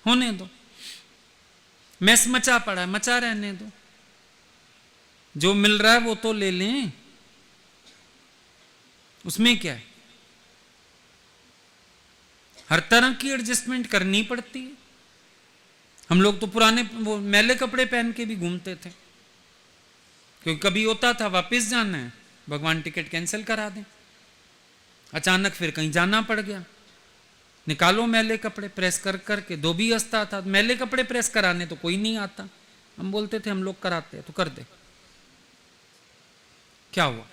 होने दो। मैस मचा पड़ा है, मचा रहने दो, जो मिल रहा है वो तो ले लें, उसमें क्या है? हर तरह की एडजस्टमेंट करनी पड़ती है। हम लोग तो पुराने वो मैले कपड़े पहन के भी घूमते थे, क्योंकि कभी होता था वापस जाना है, भगवान टिकट कैंसिल करा दें, अचानक फिर कहीं जाना पड़ गया, निकालो मैले कपड़े, प्रेस कर करके दो भी हंसता था। मैले कपड़े प्रेस कराने तो कोई नहीं आता, हम बोलते थे हम लोग कराते हैं तो कर दे। क्या हुआ?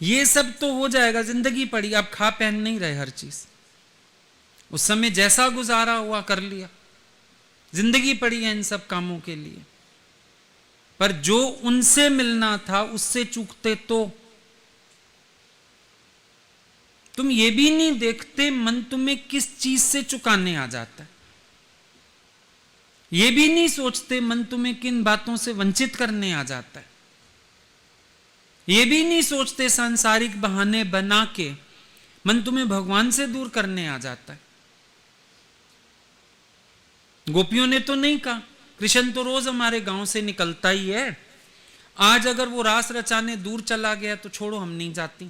ये सब तो हो जाएगा, जिंदगी पड़ी, आप खा पहन नहीं रहे हर चीज, उस समय जैसा गुजारा हुआ कर लिया, जिंदगी पड़ी है इन सब कामों के लिए। पर जो उनसे मिलना था उससे चूकते तो तुम ये भी नहीं देखते मन तुम्हें किस चीज से चुकाने आ जाता है, ये भी नहीं सोचते मन तुम्हें किन बातों से वंचित करने आ जाता है, ये भी नहीं सोचते सांसारिक बहाने बना के मन तुम्हें भगवान से दूर करने आ जाता है। गोपियों ने तो नहीं कहा, कृष्ण तो रोज हमारे गांव से निकलता ही है, आज अगर वो रास रचाने दूर चला गया तो छोड़ो, हम नहीं जाती,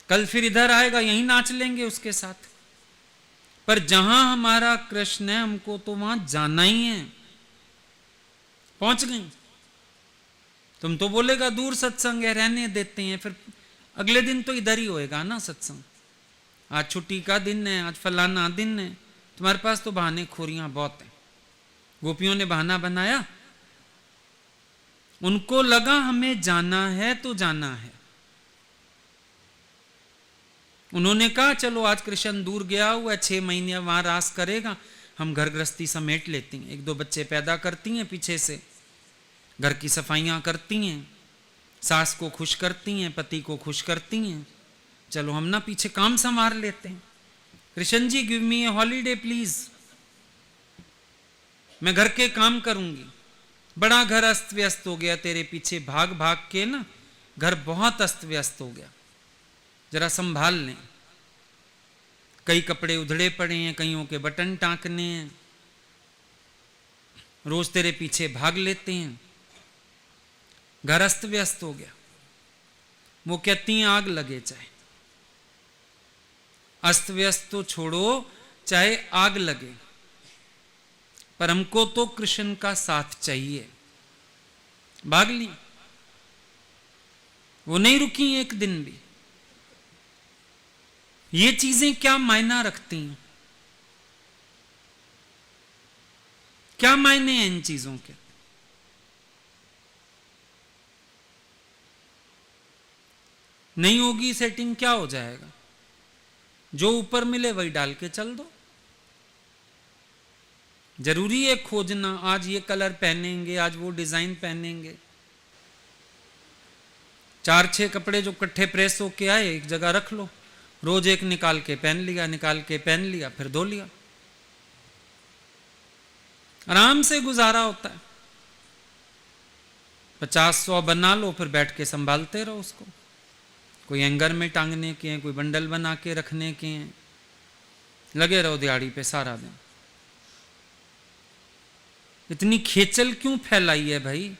कल फिर इधर आएगा, यहीं नाच लेंगे उसके साथ। पर जहां हमारा कृष्ण है, हमको तो वहां जाना ही है। पहुंच गई। तुम तो बोलेगा दूर सत्संग है, रहने देते हैं, फिर अगले दिन तो इधर ही होएगा ना सत्संग। आज छुट्टी का दिन है, आज फलाना दिन है, तुम्हारे पास तो बहाने खोरियां बहुत हैं। गोपियों ने बहाना बनाया, उनको लगा हमें जाना है तो जाना है। उन्होंने कहा चलो आज कृष्ण दूर गया हुआ, 6 महीने वहां रास करेगा, हम घर गृहस्थी समेट लेती हैं, 1-2 बच्चे पैदा करती हैं, पीछे से घर की सफाइयां करती हैं, सास को खुश करती हैं, पति को खुश करती हैं, चलो हम ना पीछे काम संभाल लेते हैं। Krishna ji give me a holiday please, मैं घर के काम करूंगी, बड़ा घर अस्त व्यस्त हो गया तेरे पीछे भाग भाग के ना, घर बहुत अस्त व्यस्त हो गया, जरा संभाल लें। कई कपड़े उधड़े पड़े हैं, कईयों के बटन टांकने हैं, रोज तेरे पीछे भाग लेते हैं, घर अस्त व्यस्त हो गया। वो कहती हैं आग लगे चाहे, अस्त व्यस्त तो छोड़ो, चाहे आग लगे, पर हमको तो कृष्ण का साथ चाहिए। भाग ली, वो नहीं रुकी एक दिन भी। ये चीजें क्या मायना रखती हैं, क्या मायने हैं इन चीजों के। नहीं होगी सेटिंग, क्या हो जाएगा, जो ऊपर मिले वही डाल के चल दो। जरूरी है खोजना, आज ये कलर पहनेंगे, आज वो डिजाइन पहनेंगे। 4-6 कपड़े जो इकट्ठे प्रेस होके आए एक जगह रख लो, रोज एक निकाल के पहन लिया, निकाल के पहन लिया, फिर धो लिया, आराम से गुजारा होता है। 50-100 बना लो, फिर बैठ के संभालते रहो उसको। कोई एंगर में टांगने के हैं, कोई बंडल बना के रखने के हैं, लगे रहो दिहाड़ी पे सारा दिन। इतनी खेचल क्यों फैलाई है भाई,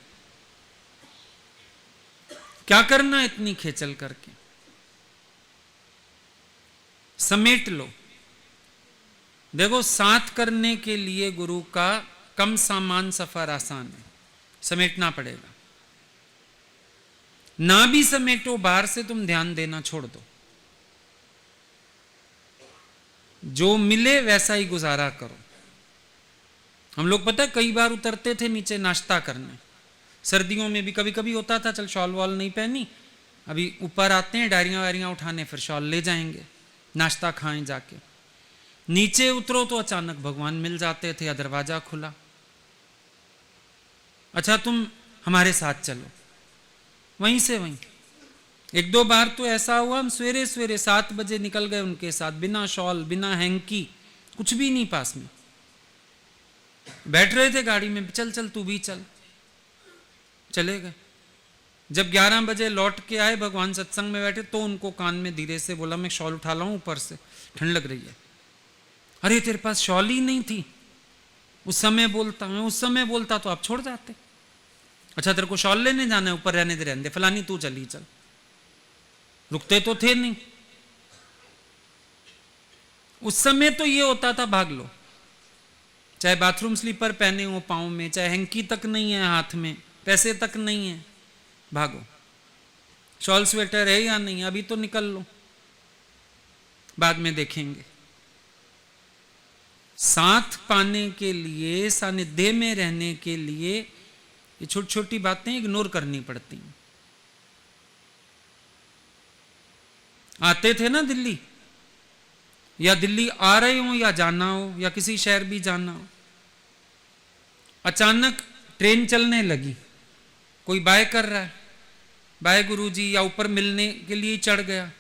क्या करना इतनी खेचल करके, समेट लो। देखो साथ करने के लिए गुरु का कम सामान सफर आसान है, समेटना पड़ेगा। ना भी समेटो, बाहर से तुम ध्यान देना छोड़ दो, जो मिले वैसा ही गुजारा करो। हम लोग पता है कई बार उतरते थे नीचे नाश्ता करने, सर्दियों में भी कभी कभी होता था, चल शॉल वॉल नहीं पहनी, अभी ऊपर आते हैं डायरियां वायरियां उठाने, फिर शॉल ले जाएंगे, नाश्ता खाएं जाके। नीचे उतरो तो अचानक भगवान मिल जाते थे या दरवाजा खुला, अच्छा तुम हमारे साथ चलो, वहीं से वहीं। 1-2 बार तो ऐसा हुआ, हम सवेरे सवेरे 7 बजे निकल गए उनके साथ, बिना शॉल बिना हैंकी, कुछ भी नहीं पास में, बैठ रहे थे गाड़ी में, चल चल तू भी चल, चले गए। जब 11 बजे लौट के आए, भगवान सत्संग में बैठे, तो उनको कान में धीरे से बोला मैं शॉल उठा लाऊं ऊपर से, ठंड लग रही है। अरे तेरे पास शॉल ही नहीं थी, उस समय बोलता, मैं उस समय बोलता तो आप छोड़ जाते। अच्छा तेरे को शॉल लेने जाना है, ऊपर रहने दे, फलानी तू चली चल, रुकते तो थे नहीं। उस समय तो ये होता था भाग लो, चाहे बाथरूम स्लीपर पहने हो पाँव में, चाहे हैंकी तक नहीं है हाथ में, पैसे तक नहीं है, भागो। शॉल स्वेटर है या नहीं, अभी तो निकल लो, बाद में देखेंगे। साथ पाने के लिए, सानिध्य में रहने के लिए ये छोटी छोटी बातें इग्नोर करनी पड़ती हैं। आते थे ना दिल्ली, या दिल्ली आ रहे हो या जाना हो, या किसी शहर भी जाना हो, अचानक ट्रेन चलने लगी, कोई बाय कर रहा है, बाय गुरुजी, या ऊपर मिलने के लिए चढ़ गया,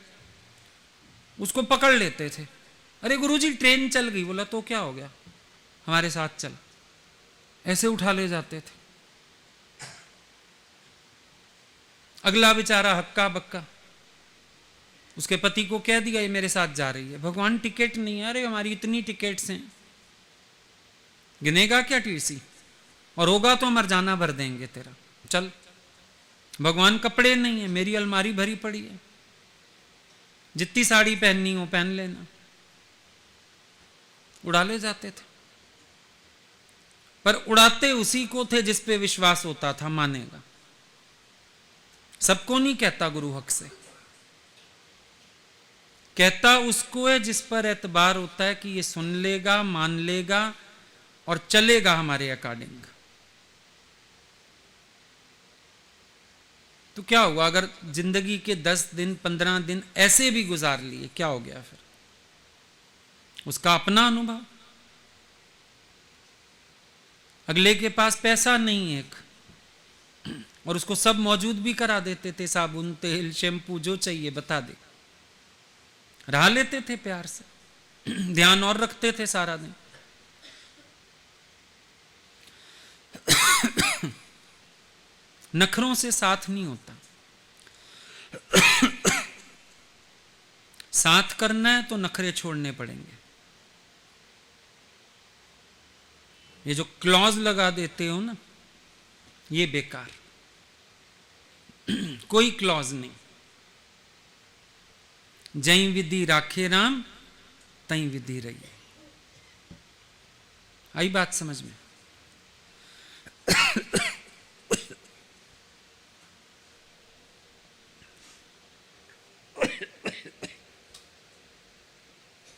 उसको पकड़ लेते थे, अरे गुरुजी ट्रेन चल गई, बोला तो क्या हो गया, हमारे साथ चल, ऐसे उठा ले जाते थे। अगला बेचारा हक्का बक्का, उसके पति को कह दिया ये मेरे साथ जा रही है। भगवान टिकट नहीं है, अरे हमारी इतनी टिकट्स हैं, गिनेगा क्या टीसी, और होगा तो मरजाना भर देंगे तेरा, चल। भगवान कपड़े नहीं है, मेरी अलमारी भरी पड़ी है, जितनी साड़ी पहननी हो पहन लेना। उड़ा ले जाते थे, पर उड़ाते उसी को थे जिस पे विश्वास होता था मानेगा। सबको नहीं कहता गुरु हक से, कहता उसको है जिस पर एतबार होता है कि ये सुन लेगा, मान लेगा और चलेगा हमारे अकॉर्डिंग। तो क्या हुआ अगर जिंदगी के 10 दिन 15 दिन ऐसे भी गुजार लिए, क्या हो गया फिर? उसका अपना अनुभव। अगले के पास पैसा नहीं है और उसको सब मौजूद भी करा देते थे, साबुन, तेल, शैम्पू, जो चाहिए बता दे, रहा लेते थे प्यार से, ध्यान और रखते थे सारा दिन। नखरों से साथ नहीं होता। साथ करना है तो नखरे छोड़ने पड़ेंगे। ये जो क्लॉज लगा देते हो ना, ये बेकार। कोई क्लॉज नहीं। जई विधि राखे राम तई विधि रही। आई बात समझ में?